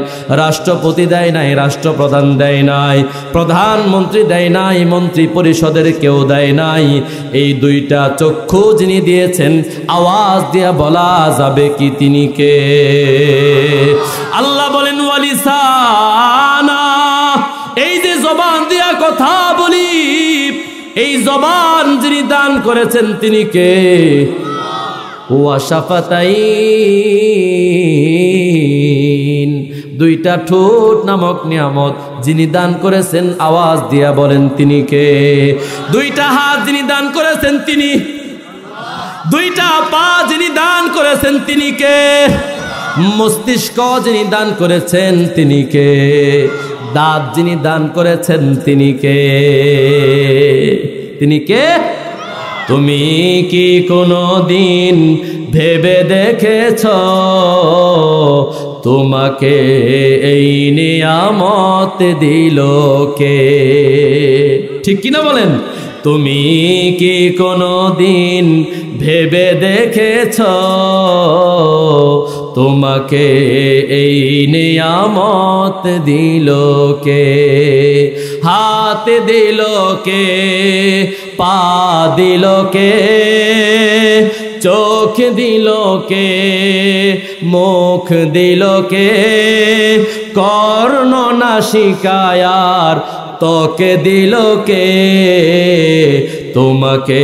রাষ্ট্রপতি দেয় নাই, রাষ্ট্রপ্রধান দেয় নাই, প্রধানমন্ত্রী দেয় নাই, মন্ত্রী পরিষদের কেউ দেয় নাই। এই দুইটা চক্ষু যিনি দিয়েছেন, আওয়াজ দিয়া বলা যাবে কি তিনি কে? আল্লাহ বলেন ওয়ালিসানা, এই যে জবান দিয়া কথা বলি, এই জবান যিনি দান করেছেন তিনি কে? ওয়া শাফাতাইন, দুইটা ঠোঁট নামক নিয়ামত যিনি দান করেছেন, আওয়াজ দিয়া বলেন তিনি কে? দুইটা হাত যিনি দান করেছেন তিনি, দুইটা পা যিনি দান করেছেন তিনি কে? মস্তিষ্ক যিনি দান করেছেন তিনি কে? দাঁত যিনি দান করেছেন তিনি কে? তিনি কে? তুমি কি কোনো দিন ভেবে দেখেছ তোমাকে এই নিয়ামত দিল কে? ঠিক কিনা বলেন? তুমি কি কোনো দিন ভেবে দেখেছ তোমাকে এই নিয়ামত দিল কে? হাত দিল কে? পা দিল কে? চোখ দিল কে? মুখ দিল কে? কর্ণ নাসিকায়ার তোকে দিল কে? তোমাকে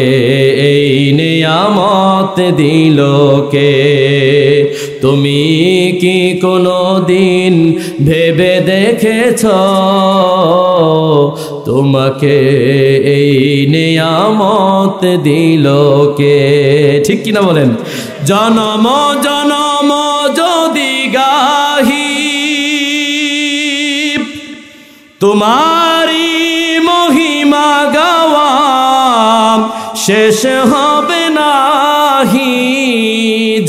এই নিয়ামত দিল কে? তুমি কি কোনো দিন ভেবে দেখেছ তোমাকে এই নিয়ামত দিল কে? ঠিক কিনা বলেন? জনম জনম যদি গাহি তোমারি মহিমা গাওয়া শেষ হবে নাহি,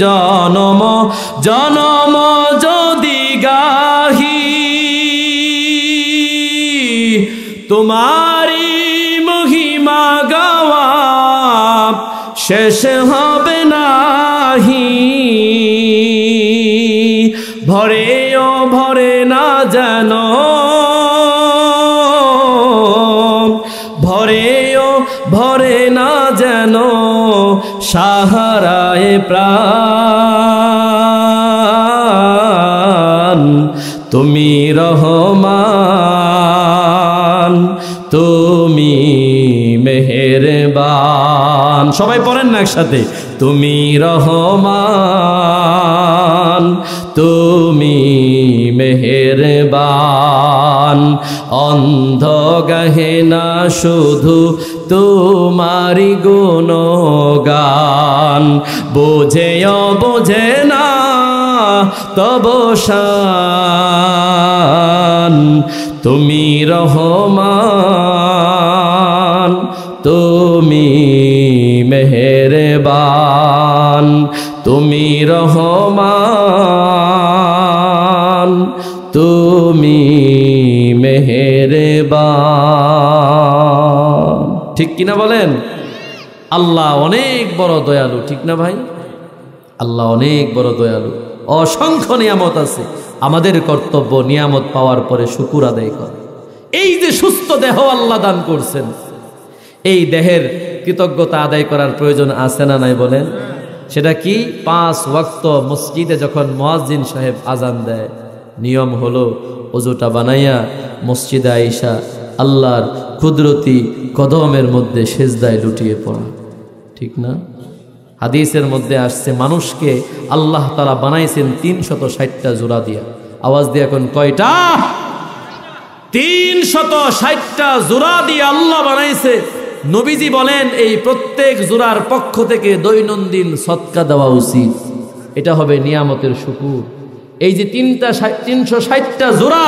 জনম জনম যদি গাহি। তোমারি মহিমা গাওয়া শেষ হবে নাহি, ভরেও ভরে না যেন, ভরেও ভরে না যেন সাহারায় প্রাণ। তুমি রহমান, তুমি মেহেরবান। সবাই পড়েন না একসাথে, তুমি রহমান, তুমি মেহেরবান। অন্ধ গাহে না শুধু তোমারি গুণগান, বোঝেও বোঝে না তব শান। তুমি রহমান, তুমি মেহেরবান, তুমি রহমান, তুমি মেহেরবান। ঠিক কিনা বলেন? আল্লাহ অনেক বড় দয়ালু, ঠিক না ভাই? আল্লাহ অনেক বড় দয়ালু, অসংখ্য নিয়ামত আছে। আমাদের কর্তব্য নিয়ামত পাওয়ার পরে শুকুর আদায় করা। এই যে সুস্থ দেহ আল্লাহ দান করছেন, এই দেহের কৃতজ্ঞতা আদায় করার প্রয়োজন আছে না নাই বলেন? সেটা কি? 5 ওয়াক্ত মসজিদে যখন মুয়াজ্জিন সাহেব আজান দেয়, নিয়ম হলো ওযুটা বানাইয়া মসজিদে আইসা আল্লাহর কুদরতি কদমের মধ্যে সেজদায় লুটিয়ে পড়া, ঠিক না? হাদিসের মধ্যে আসছে মানুষকে আল্লাহ তাআলা বানাইছেন 360টা জোড়া দিয়া। আওয়াজ দিয়ে এখন কয়টা? 360টা জোড়া দিয়ে আল্লাহ বানাইছে। নবীজি বলেন এই প্রত্যেক জোড়ার পক্ষ থেকে দৈনন্দিন সদকা দেওয়া উচিত। এটা হবে নিয়ামতের শুকুর। এই যে 360টা জোড়া,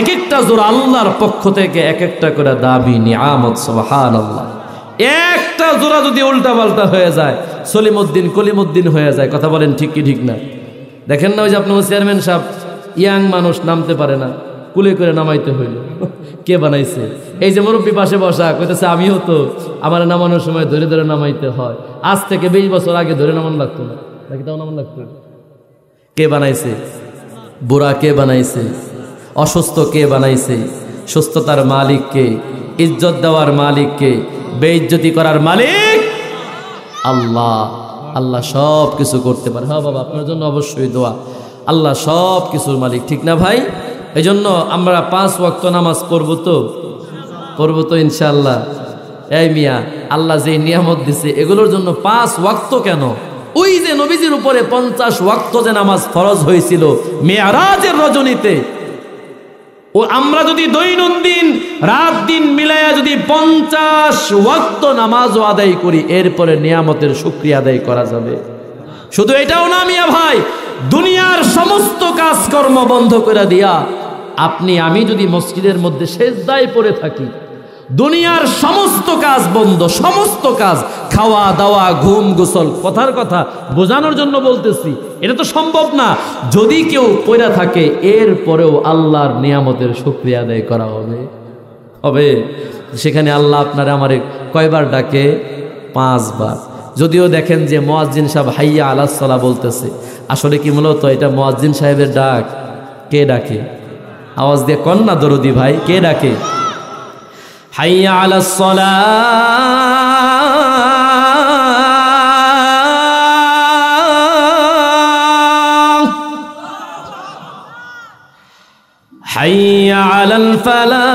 এক একটা জোড়া আল্লাহর পক্ষ থেকে এক একটা করে দাবি নিয়ামত। সুবহানাল্লাহ। একটা জোড়া যদি উল্টা পাল্টা হয়ে যায়, সলিমউদ্দিন কলিমউদ্দিন হয়ে যায়। কথা বলেন ঠিক কি ঠিক না? দেখেন না ওই যে আপনার চেয়ারম্যান সাহেব, ইয়াং মানুষ নামতে পারে না, কুলে করে নামাইতে হইল। কে বানাইছে? এই যে মুরব্বী পাশে বসা কইতেছে আমিও তো, আমার নামানোর সময় ধরে ধরে নামাইতে হয়। আজ থেকে 20 বছর আগে ধরে নামানো লাগতো না, নাকি তাও নামানো লাগতো? কে বানাইছে? বুড়া কে বানাইছে? অসুস্থ কে বানাইছে? সুস্থতার মালিক কে? ইজ্জত দেওয়ার মালিক কে? বেইজ্জতি করার মালিক আল্লাহ। আল্লাহ সব কিছু করতে পারে। হ্যাঁ বাবা, আপনার জন্য অবশ্যই দোয়া। আল্লাহ সব কিছুর মালিক, ঠিক না ভাই? এই জন্য আমরা 5 ওয়াক্ত নামাজ পড়বো তো ইনশাআল্লাহ। এই মিয়া, আল্লাহ যে নিয়ামত দিছে এগুলোর জন্য 5 ওয়াক্ত কেন? ওই যে নবীজির উপরে 50 ওয়াক্ত যে নামাজ ফরজ হয়েছিল মেরাজের রজনীতে, ও আমরা যদি দৈনন্দিন রাত দিন মিলাইয়া যদি 50 ওয়াক্ত নামাজও আদায় করি, এরপরে নিয়ামতের শুকরিয়া আদায় করা যাবে। শুধু এটাও না মিয়া ভাই, দুনিয়ার সমস্ত কাজকর্ম বন্ধ করে দিয়া আপনি আমি যদি মসজিদের মধ্যে সেজদায় পড়ে থাকি, দুনিয়ার সমস্ত কাজ বন্ধ, সমস্ত কাজ, খাওয়া দাওয়া ঘুম গোসল, কথার কথা বোঝানোর জন্য বলতেছি, এটা তো সম্ভব না। যদি কেউ পড়ে থাকে এরপরেও আল্লাহর নিয়ামতের শুকরিয়া আদায় করা হবে। সেখানে আল্লাহ আপনারে আমারে কয়বার ডাকে? 5 বার। যদিও দেখেন যে মুয়াজ্জিন সাহেব হাইয়া আলাস সালাহ বলতেছে, আসলে কি মূলত এটা মুয়াজ্জিন সাহেবের ডাক? কে ডাকে? আওয়াজ দিয়ে কন্যা দরদি ভাই, কে ডাকে? হাইয়া আলাস সালাহ, হাইয়া আলাল ফালাহ,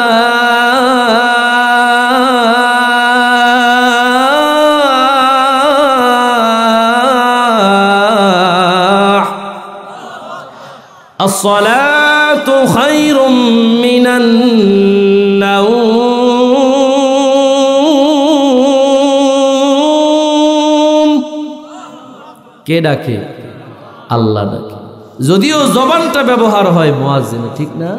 আসসালাতু খায়রুম মিনান নাওম। কে ডাকে? আল্লাহ ডাকে। যদিও জবানটা ব্যবহার হয় মুয়াজ্জিন, ঠিক না?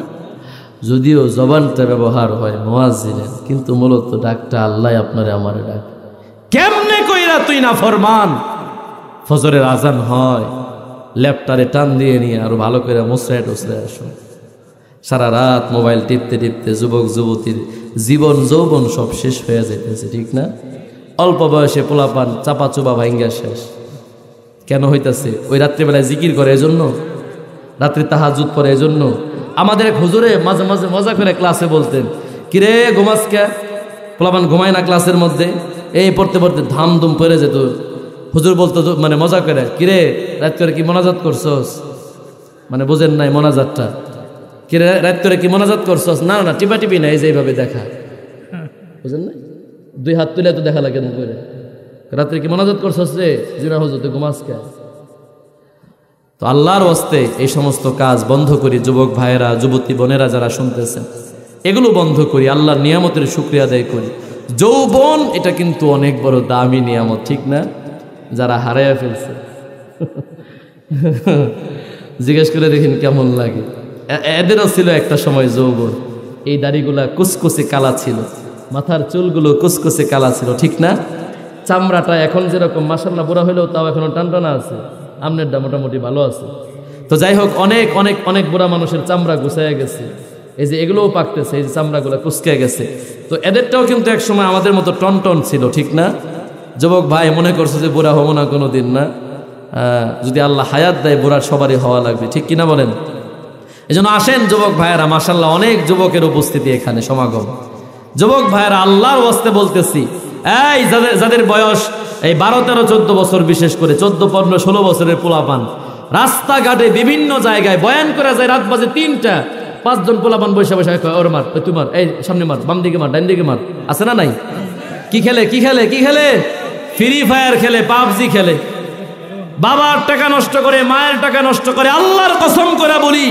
যদিও জবানটা ব্যবহার হয় মুয়াজ্জিনের, কিন্তু মূলত ডাকটা আল্লাহ আপনারে আমারে ডাক। কেমনে কইরা তুই না ফরমান, ফজরের আজান হয়, ল্যাপটারে টান দিয়ে নিয়ে আরো ভালো করে মুসরায় টসরায় আসো। সারা রাত মোবাইল টিপতে টিপতে যুবক যুবতীর জীবন যৌবন সব শেষ হয়ে যাইতেছে, ঠিক না? অল্প বয়সে পোলাপান চাপা চুপা ভাঙ্গা শেষ। কেন হইতেছে? ওই রাত্রিবেলায় জিকির করে এজন্য, রাত্রি তাহাজ্জুদ পড়ে এজন্য। আমাদের এক হুজুরে মাঝে মাঝে মজা করে ক্লাসে বলতেন, কিরে ঘুমাস কে? পোলাপান ঘুমায় না ক্লাসের মধ্যে, এই পড়তে পড়তে ধামধুম পড়ে যেত। হুজুর বলতো মানে মজা করে, কিরে রাত করে কি মোনাজাত করছস? মানে বোঝেন নাই মোনাজাতটা, কিরে রাত করে কি মোনাজাত করছস? না না টিপা টিপি না, এই যে এইভাবে দেখা, বুঝেন না? দুই হাত তুলে তো দেখা লাগে না করে, রাত্রে কি মোনাজাত করছস রে? জিনা হুজুর তুই ঘুমাস কে? তো আল্লাহর ওয়াস্তে এই সমস্ত কাজ বন্ধ করি। যুবক ভাইয়েরা, যুবতী বোনেরা যারা শুনতেছেন, এগুলো বন্ধ করি, আল্লাহর নিয়ামতের শুকরিয়া আদায় করি। যৌবন এটা কিন্তু অনেক বড় দামি নিয়ামত, ঠিক না? যারা হারাইয়া ফেলছে জিজ্ঞেস করে দেখেন কেমন লাগে। এদেরও ছিল একটা সময় যৌবন, এই দাড়িগুলা কুচকুচে কালা ছিল, মাথার চুলগুলো কুচকুচে কালা ছিল, ঠিক না? চামড়াটা এখন যেরকম মাশাআল্লাহ বুড়া হইলেও তাও এখনো টানটানা আছে, আমনেরটা মোটামুটি ভালো আছে। তো যাই হোক, অনেক অনেক অনেক বুড়া মানুষের চামড়া গুছাইয়া গেছে, এই যে এগুলোও পাকতেছে, এই যে চামড়াগুলো কুচকে গেছে। তো এদেরটাও কিন্তু এক সময় আমাদের মতো টনটন ছিল, ঠিক না? যুবক ভাই মনে করছে যে বুড়া হবো না কোনো দিন, না? যদি আল্লাহ হায়াত দেয় বুড়ার সবারই হওয়া লাগবে, ঠিক কিনা বলেন? এই জন্য আসেন যুবক ভাইয়েরা, মাশাআল্লাহ অনেক যুবকের উপস্থিতি এখানে সমাগম। যুবক ভাইয়েরা, আল্লাহর ওয়াস্তে বলতেছি, এই যাদের বয়স এই 12, 13, 14 বছর, বিশেষ করে 14, 15, 16 বছরের পোলাপান রাস্তাঘাটে বিভিন্ন জায়গায় বয়ান করা যায়, রাত বাজে 3টা, 5 জন পোলাপান বসে বসে ওর মার, তুই মার, এই সামনে মার, বাম দিকে মার, ডান দিকে মার, আছে না নাই? কি খেলে কি খেলে কি খেলে? ফ্রি ফায়ার খেলে, পাবজি খেলে, বাবার টাকা নষ্ট করে, মায়ের টাকা নষ্ট করে। আল্লাহর কসম করে বলি,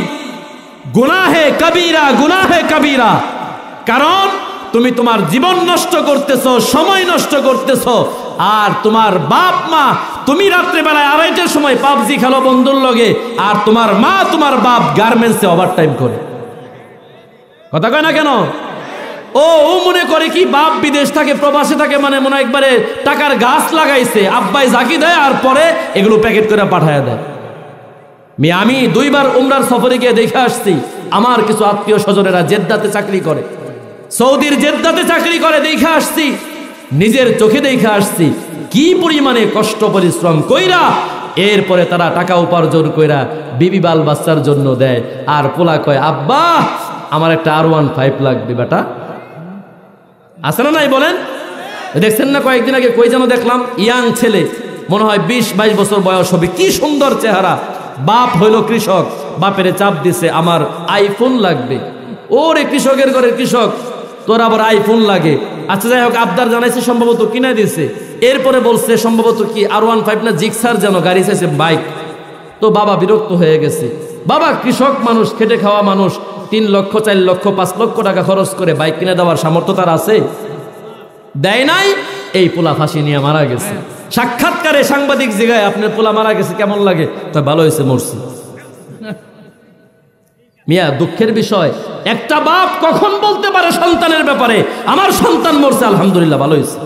গুনাহে কবিরা, গুনাহে কবিরা। কারণ তুমি তোমার জীবন নষ্ট করতেছো, সময় নষ্ট করতেছো। আর তোমার বাপ মা, তুমি রাত্রেবেলায় 2:30টার সময় পাবজি খেলো বন্ধুর লগে, আর তোমার মা তোমার বাপ গার্মেন্টসে ওভারটাইম করে। কথা কয় না কেন? ও মনে করে কি বাপ বিদেশ থাকে, প্রবাসে থাকে, মানে মনে একবারে টাকার গাছ লাগাইছে, আব্বাই জাকি দেয় আর পরে এগুলো প্যাকেট করে পাঠায় দেয়। আমি 2 বার উমরার সফরে গিয়ে দেখে আসছি, আমার কিছু আত্মীয় স্বজনেরা জেদ্দাতে চাকরি করে, সৌদির জেদ্দাতে চাকরি করে, দেখে আসছি, নিজের চোখে দেখে আসছি কি পরিমাণে কষ্ট পরিশ্রম কইরা এরপরে তারা টাকা উপার্জন কইরা বিবি বাল বাচ্চার জন্য দেয়। আর পোলা কয়, আব্বা আমার একটা R15 লাগবে। বেটা আছে না নাই বলেন? দেখছেন না কয়েকদিন আগে কই যেন দেখলাম, ইয়াং ছেলে, মনে হয় 20-22 বছর বয়স হবে, কি সুন্দর চেহারা, বাপ হইল কৃষক, বাপেরে চাপ দিছে আমার আইফোন লাগবে। ওরে কৃষকের ঘরের কৃষক, তোর আবার আইফোন লাগে। আচ্ছা যাই হোক, আবদার জানাইছে, সম্ভবত কিনা দিছে। এরপরে বলছে সম্ভবত কি R15 না জিক্সার যেন গাড়ি চাইছে, বাইক। তো বাবা বিরক্ত হয়ে গেছে। বাবা কৃষক মানুষ, খেটে খাওয়া মানুষ, 3 লক্ষ 4 লক্ষ 5 লক্ষ টাকা খরচ করে বাইক কিনে দেওয়ার সামর্থ্য তার আছে? দেয় নাই। এই পোলা ফাঁসি নিয়ে মারা গেছে। সাক্ষাৎকারে সাংবাদিক জিগায়, আপনার পোলা মারা গেছে কেমন লাগে? তাই ভালো হয়েছে, মরছে। মিয়া দুঃখের বিষয়, একটা বাপ কখন বলতে পারে সন্তানের ব্যাপারে, আমার সন্তান মরছে আলহামদুলিল্লাহ ভালো হয়েছে?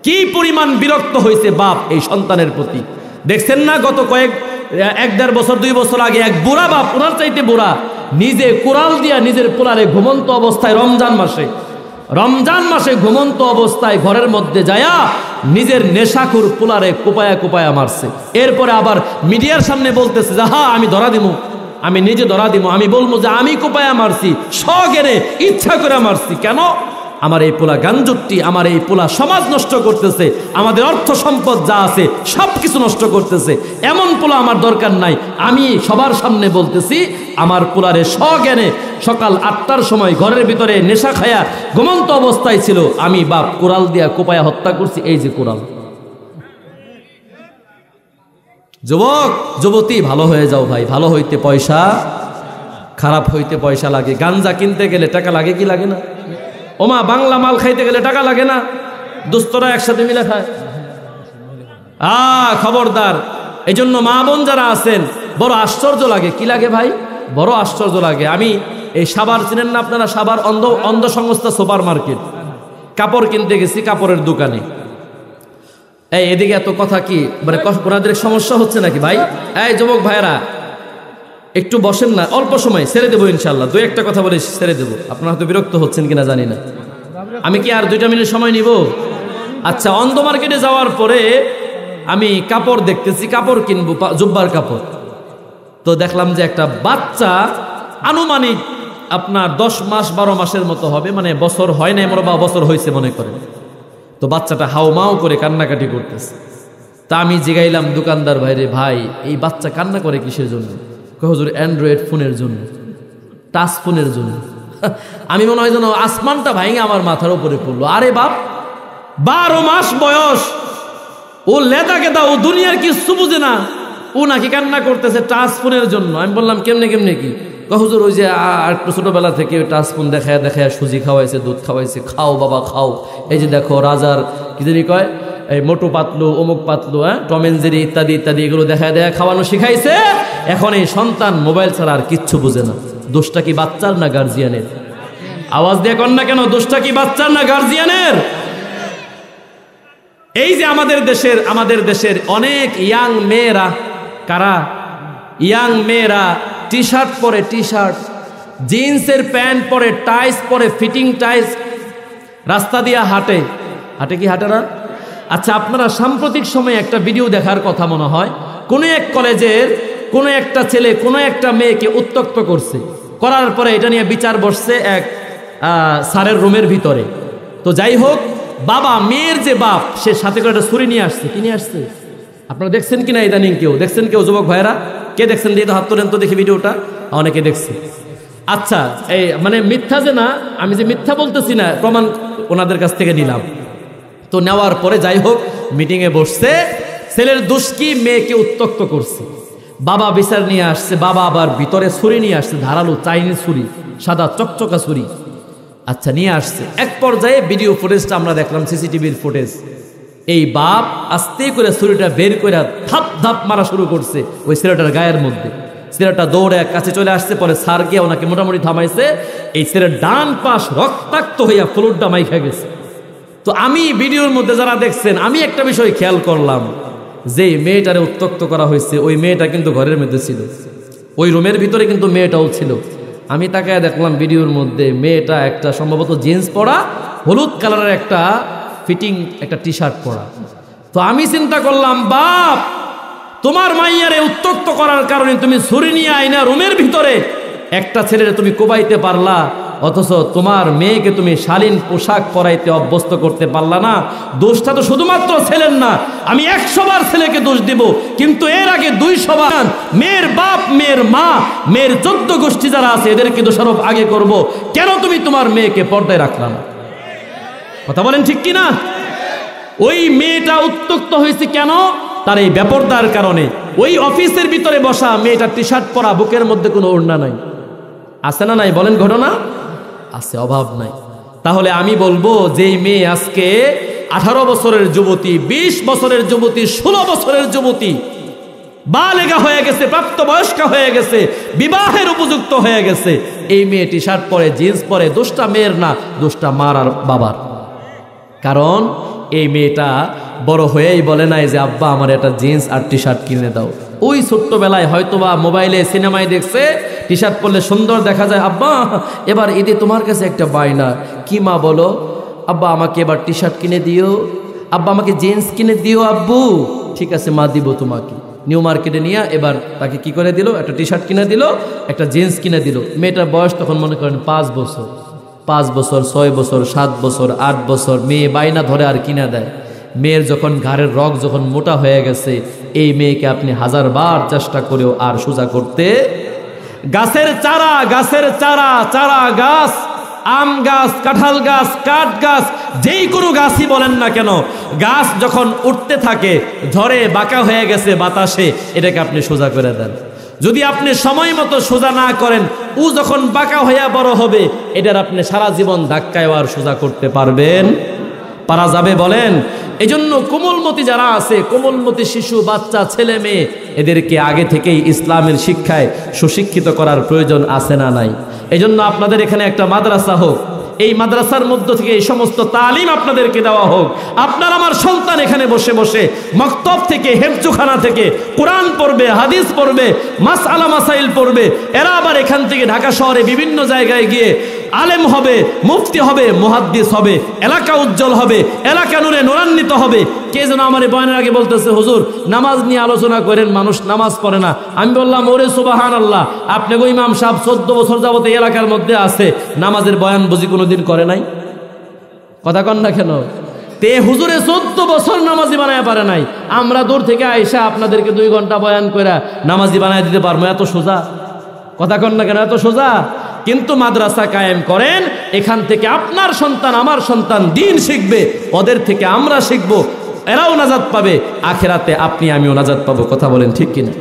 কি পরিমাণ বিরক্ত হয়েছে বাপ এই সন্তানের প্রতি। দেখছেন না গত 1-1.5 বছর 2 বছর আগে এক বুড়া বাপ, ওনার চাইতে বুড়া, নিজে কোরাল দিয়া নিজের পোলারে ঘুমন্ত অবস্থায় রমজান মাসে ঘুমন্ত অবস্থায় ঘরের মধ্যে যায়া নিজের নেশাখুর পোলারে কোপায়া কোপায়া মারছে। এরপরে আবার মিডিয়ার সামনে বলতেছে যে হ্যাঁ আমি ধরা দিব, আমি নিজে ধরা দিব, আমি বলবো যে আমি কোপায়া মারছি, সগেরে ইচ্ছা করে মারছি। কেন? আমার এই পোলা গাঞ্জুট্টি, আমার এই পোলা সমাজ নষ্ট করতেছে, আমাদের অর্থ সম্পদ যা আছে সব কিছু নষ্ট করতেছে। এমন পোলা আমার দরকার নাই। আমি সবার সামনে বলতেছি, আমার পোলারে সজ্ঞানে সকাল 8টার সময় ঘরের ভিতরে নেশা খায়া ঘুমন্ত অবস্থায় ছিল, আমি বাপ কোরাল দিয়া কোপায়া হত্যা করছি। এই যে কোরাল। যুবক যুবতী ভালো হয়ে যাও ভাই, ভালো হইতে পয়সা, খারাপ হইতে পয়সা লাগে। গাঞ্জা কিনতে গেলে টাকা লাগে কি লাগে না? ওমা বাংলা মাল খাইতে গেলে টাকা লাগে না? দুস্তরা একসাথে মিলে খায়। খবরদার। এই জন্য মা বোন যারা আছেন, বড় আশ্চর্য লাগে। কি লাগে ভাই? বড় আশ্চর্য লাগে। আমি এই সাভার চিনেন না আপনারা? সাভার অন্ধ সংস্থা সুপার মার্কেট, কাপড় কিনতে গেছি কাপড়ের দোকানে। এদিকে এত কথা কি মানে ওনাদের সমস্যা হচ্ছে নাকি ভাই? এই যুবক ভাইরা একটু বসেন না, অল্প সময় ছেড়ে দেবো ইনশাল্লাহ, দুই একটা কথা বলে ছেড়ে দেবো। আপনারা হয়তো বিরক্ত হচ্ছেন কিনা জানি না, আমি কি আর 2 মিনিট সময় নিব? আচ্ছা, অন্ধ মার্কেটে যাওয়ার পরে আমি কাপড় দেখতেছি, কাপড় কিনবো, জুব্বার কাপড়। তো দেখলাম যে একটা বাচ্চা আনুমানিক আপনার 10 মাস 12 মাসের মতো হবে, মানে বছর হয় না বা বছর হয়েছে মনে করেন। তো বাচ্চাটা হাউমাউ করে কান্নাকাটি করতেছে। তা আমি জিগাইলাম দোকানদার ভাইরে, ভাই এই বাচ্চা কান্না করে কিসের জন্য? হুজুর অ্যান্ড্রয়েড ফোনের জন্য, টাচ ফোনের জন্য। আমি মনে হয় যেন আসমানটা ভাঙে আমার মাথার উপরে পড়লো। আরে বাপ, 12 মাস বয়স, ও লেদা গেদা, ও দুনিয়ার কিছু বুঝে না, ও নাকি কান্না করতেছে টাচ ফোনের জন্য। আমি বললাম কেমনে কি? হুজুর ওই যে একটু ছোটবেলা থেকে টাচ ফোন দেখায় সুজি খাওয়াইছে, দুধ খাওয়াইছে, খাও বাবা খাও, এই যে দেখো রাজার কি জানি কয়, এই মোটু পাতলু, অমুক পাতলু, টম এন্ড জেরি ইত্যাদি ইত্যাদি এগুলো দেখায় খাওয়ানো শিখাইছে। এখন এই সন্তান মোবাইল ছাড়া আর কিচ্ছু বুঝে না। দোষটা কি বাচ্চার না গার্জিয়ানের? আওয়াজ দিয়ে কন না কেন, দোষটা কি বাচ্চার না গার্জিয়ানের? এই যে আমাদের দেশের অনেক ইয়াং মেয়েরা, কারা ইয়াং মেয়েরা টি শার্ট পরে, টি শার্ট জিন্সের প্যান্ট পরে, টাইস পরে, ফিটিং টাইস, রাস্তা দিয়ে হাঁটে কি হাঁটে না? আচ্ছা, আপনারা সাম্প্রতিক সময়ে একটা ভিডিও দেখার কথা মনে হয়, কোনো এক কলেজের কোনো একটা ছেলে কোনো একটা মেয়েকে উত্ত্যক্ত করছে, করার পরে এটা নিয়ে বিচার বসছে এক স্যারের রুমের ভিতরে। তো যাই হোক, বাবা, মেয়ের যে বাপ, সে সাথে করে একটা ছুরি নিয়ে আসছে। কি নিয়ে আসছে আপনারা দেখছেন কিনা? ইদানিং কেউ দেখছেন? কেউ যুবক ভাইয়েরা কে দেখছেন? দিয়ে তো হাত তোলেন তো দেখি ভিডিওটা। অনেকে দেখছে। আচ্ছা, এই মানে মিথ্যা যে না, আমি যে মিথ্যা বলতেছি না, প্রমাণ ওনাদের কাছ থেকে নিলাম। তো নেওয়ার পরে যাই হোক, মিটিংয়ে বসছে, ছেলের দোষ কি, মেয়েকে উত্ত্যক্ত করছে। বাবা বিচার নিয়ে আসছে, বাবা আবার ভিতরে ছুরি নিয়ে আসছে, ধারালো চাইনিজ ছুরি, সাদা চকচকা ছুরি। আচ্ছা, নিয়ে আসছে। এক পর্যায়ে ভিডিও ফুটেজটা আমরা দেখলাম, সিসিটিভির ফুটেজ। এই বাপ আস্তে করে ছুরিটা বের করে ধাপ ধাপ মারা শুরু করছে ওই ছেলেটার গায়ের মধ্যে। ছেলেটা দৌড়ে কাছে চলে আসছে, পরে স্যার গিয়ে ওনাকে মোটামুটি থামাইছে। এই ছেলের ডান পাশ রক্তাক্ত হইয়া ফ্লোরটা মাইখা গেছে। তো আমি ভিডিওর মধ্যে যারা দেখছেন, আমি একটা বিষয় খেয়াল করলাম, যে মেয়েটারে উত্ত্যক্ত করা হয়েছে ওই মেয়েটা কিন্তু ঘরের মধ্যে ছিল, ওই রুমের ভিতরে কিন্তু মেয়েটাও ছিল। আমি তাকায় দেখলাম ভিডিওর মধ্যে মেয়েটা একটা সম্ভবত জিন্স পরা, হলুদ কালারের একটা ফিটিং একটা টি শার্ট পরা। তো আমি চিন্তা করলাম, বাপ, তোমার মাইয়ারে উত্ত্যক্ত করার কারণে তুমি ছুরি নিয়ে আইনা রুমের ভিতরে একটা ছেলেরে তুমি কোবাইতে পারলা, অথচ তোমার মেয়েকে তুমি শালীন পোশাক পরাইতে অভ্যস্ত করতে পারলা না। দোষটা তো শুধুমাত্র ছেলের না, আমি 100 বার ছেলেকে দোষ দিব, কিন্তু এর আগে 200 বার মেয়ের বাপ, মেয়ের মা, মেয়ের 14 গোষ্ঠী যারা আছে এদেরকে দোষারোপ আগে করব। কেন তুমি তোমার মেয়েকে পর্দায় রাখলা না? কথা বলেন ঠিক কিনা? ওই মেয়েটা উত্ত্যক্ত হয়েছে কেন? তার এই বেপরদার কারণে। ওই অফিসের ভিতরে বসা মেয়েটা টি শার্ট পরা, বুকের মধ্যে কোনো ওড়না নাই, আছে না নাই বলেন? ঘটনা আছে, অভাব নাই। তাহলে আমি বলবো, যেই মেয়ে আজকে 18 বছরের যুবতী, 20 বছরের যুবতী, 16 বছরের যুবতী, বালেগা হয়ে গেছে, প্রাপ্তবয়স্কা হয়ে গেছে, বিবাহের উপযুক্ত হয়ে গেছে, এই মেয়ে টি শার্ট পরে, জিন্স পরে, দোষটা মেয়ের না, দোষটা মার আর বাবার। কারণ এই মেয়েটা বড় হয়েই বলে নাই যে আব্বা আমার একটা জিন্স আর টি শার্ট কিনে দাও। ওই ছোট্টবেলায় হয়তোবা মোবাইলে সিনেমায় দেখছে টি শার্ট পরলে সুন্দর দেখা যায়, আব্বা এবার ঈদে তোমার কাছে একটা বায়না। কি মা বলো? আব্বা আমাকে এবার টি শার্ট কিনে দিও, আব্বা আমাকে জিন্স কিনে দিও। আব্বু ঠিক আছে মা, দিব তোমাকে। নিউ মার্কেটে নিয়ে এবার তাকে কি করে দিল, একটা টি শার্ট কিনে দিল, একটা জিন্স কিনে দিল। মেয়েটার বয়স তখন মনে করেন 5 বছর, 5 বছর, 6 বছর, 7 বছর, 8 বছর। মেয়ে বায়না ধরে আর কিনা দেয়। মেয়ের যখন ঘাড়ের রগ যখন মোটা হয়ে গেছে, এই মেয়েকে আপনি 1000 বার চেষ্টা করেও আর সোজা করতে। গাছের চারা, গাছের চারা, চারা গাছ, আম গাছ, কাঁঠাল গাছ, কাঠ গাছ, যেই কোনো গাছই বলেন না কেন, গাছ যখন উঠতে থাকে, ঝড়ে বাঁকা হয়ে গেছে বাতাসে, এটাকে আপনি সোজা করে দেন। যদি আপনি সময় মতো সোজা না করেন, ও যখন বাঁকা হইয়া বড় হবে, এটার আপনি সারা জীবন ধাক্কায় আর সোজা করতে পারবেন? পারা যাবে বলেন? এজন্য কোমলমতি যারা আছে, কোমলমতি শিশু, বাচ্চা, ছেলে মেয়ে, এদেরকে আগে থেকেই ইসলামের শিক্ষায় সুশিক্ষিত করার প্রয়োজন আছে না নাই? এই জন্য আপনাদের এখানে একটা মাদ্রাসা হোক, এই মাদ্রাসার মধ্য থেকে এই সমস্ত তালিম আপনাদেরকে দেওয়া হোক। আপনার আমার সন্তান এখানে বসে বসে মক্তব থেকে, হেফজুখানা থেকে কোরআন পড়বে, হাদিস পড়বে, মাসআলা মাসাইল পড়বে। এরা আবার এখান থেকে ঢাকা শহরে বিভিন্ন জায়গায় গিয়ে আলেম হবে, মুফতি হবে, মুহাদ্দিস হবে, এলাকা উজ্জ্বল হবে, এলাকা নূরে নূরান্বিত হবে। কে যেন আমার এই বয়ানের আগে বলতেছে, হুজুর নামাজ নিয়ে আলোচনা করেন, মানুষ নামাজ পড়ে না। আমি বললাম, ওরে সুবহানাল্লাহ, আপনি গো ইমাম সাহেব 14 বছর যাবত এই এলাকার মধ্যে আছে, নামাজের বয়ান বুঝি কোনোদিন করে নাই? কথা কন না কেন? তে হুজুরে 14 বছর নামাজি বানায় পারে নাই, আমরা দূর থেকে আইসা আপনাদেরকে 2 ঘন্টা বয়ান করে নামাজি বানায় দিতে পারবো? এত সোজা? কথা কন না কেন? এত সোজা? কিন্তু মাদ্রাসা কায়েম করেন, এখান থেকে আপনার সন্তান, আমার সন্তান দ্বীন শিখবে, ওদের থেকে আমরা শিখবো, এরাও নাজাত পাবে, আখেরাতে আপনি আমিও নাজাত পাবো। কথা বলেন ঠিক কিনা?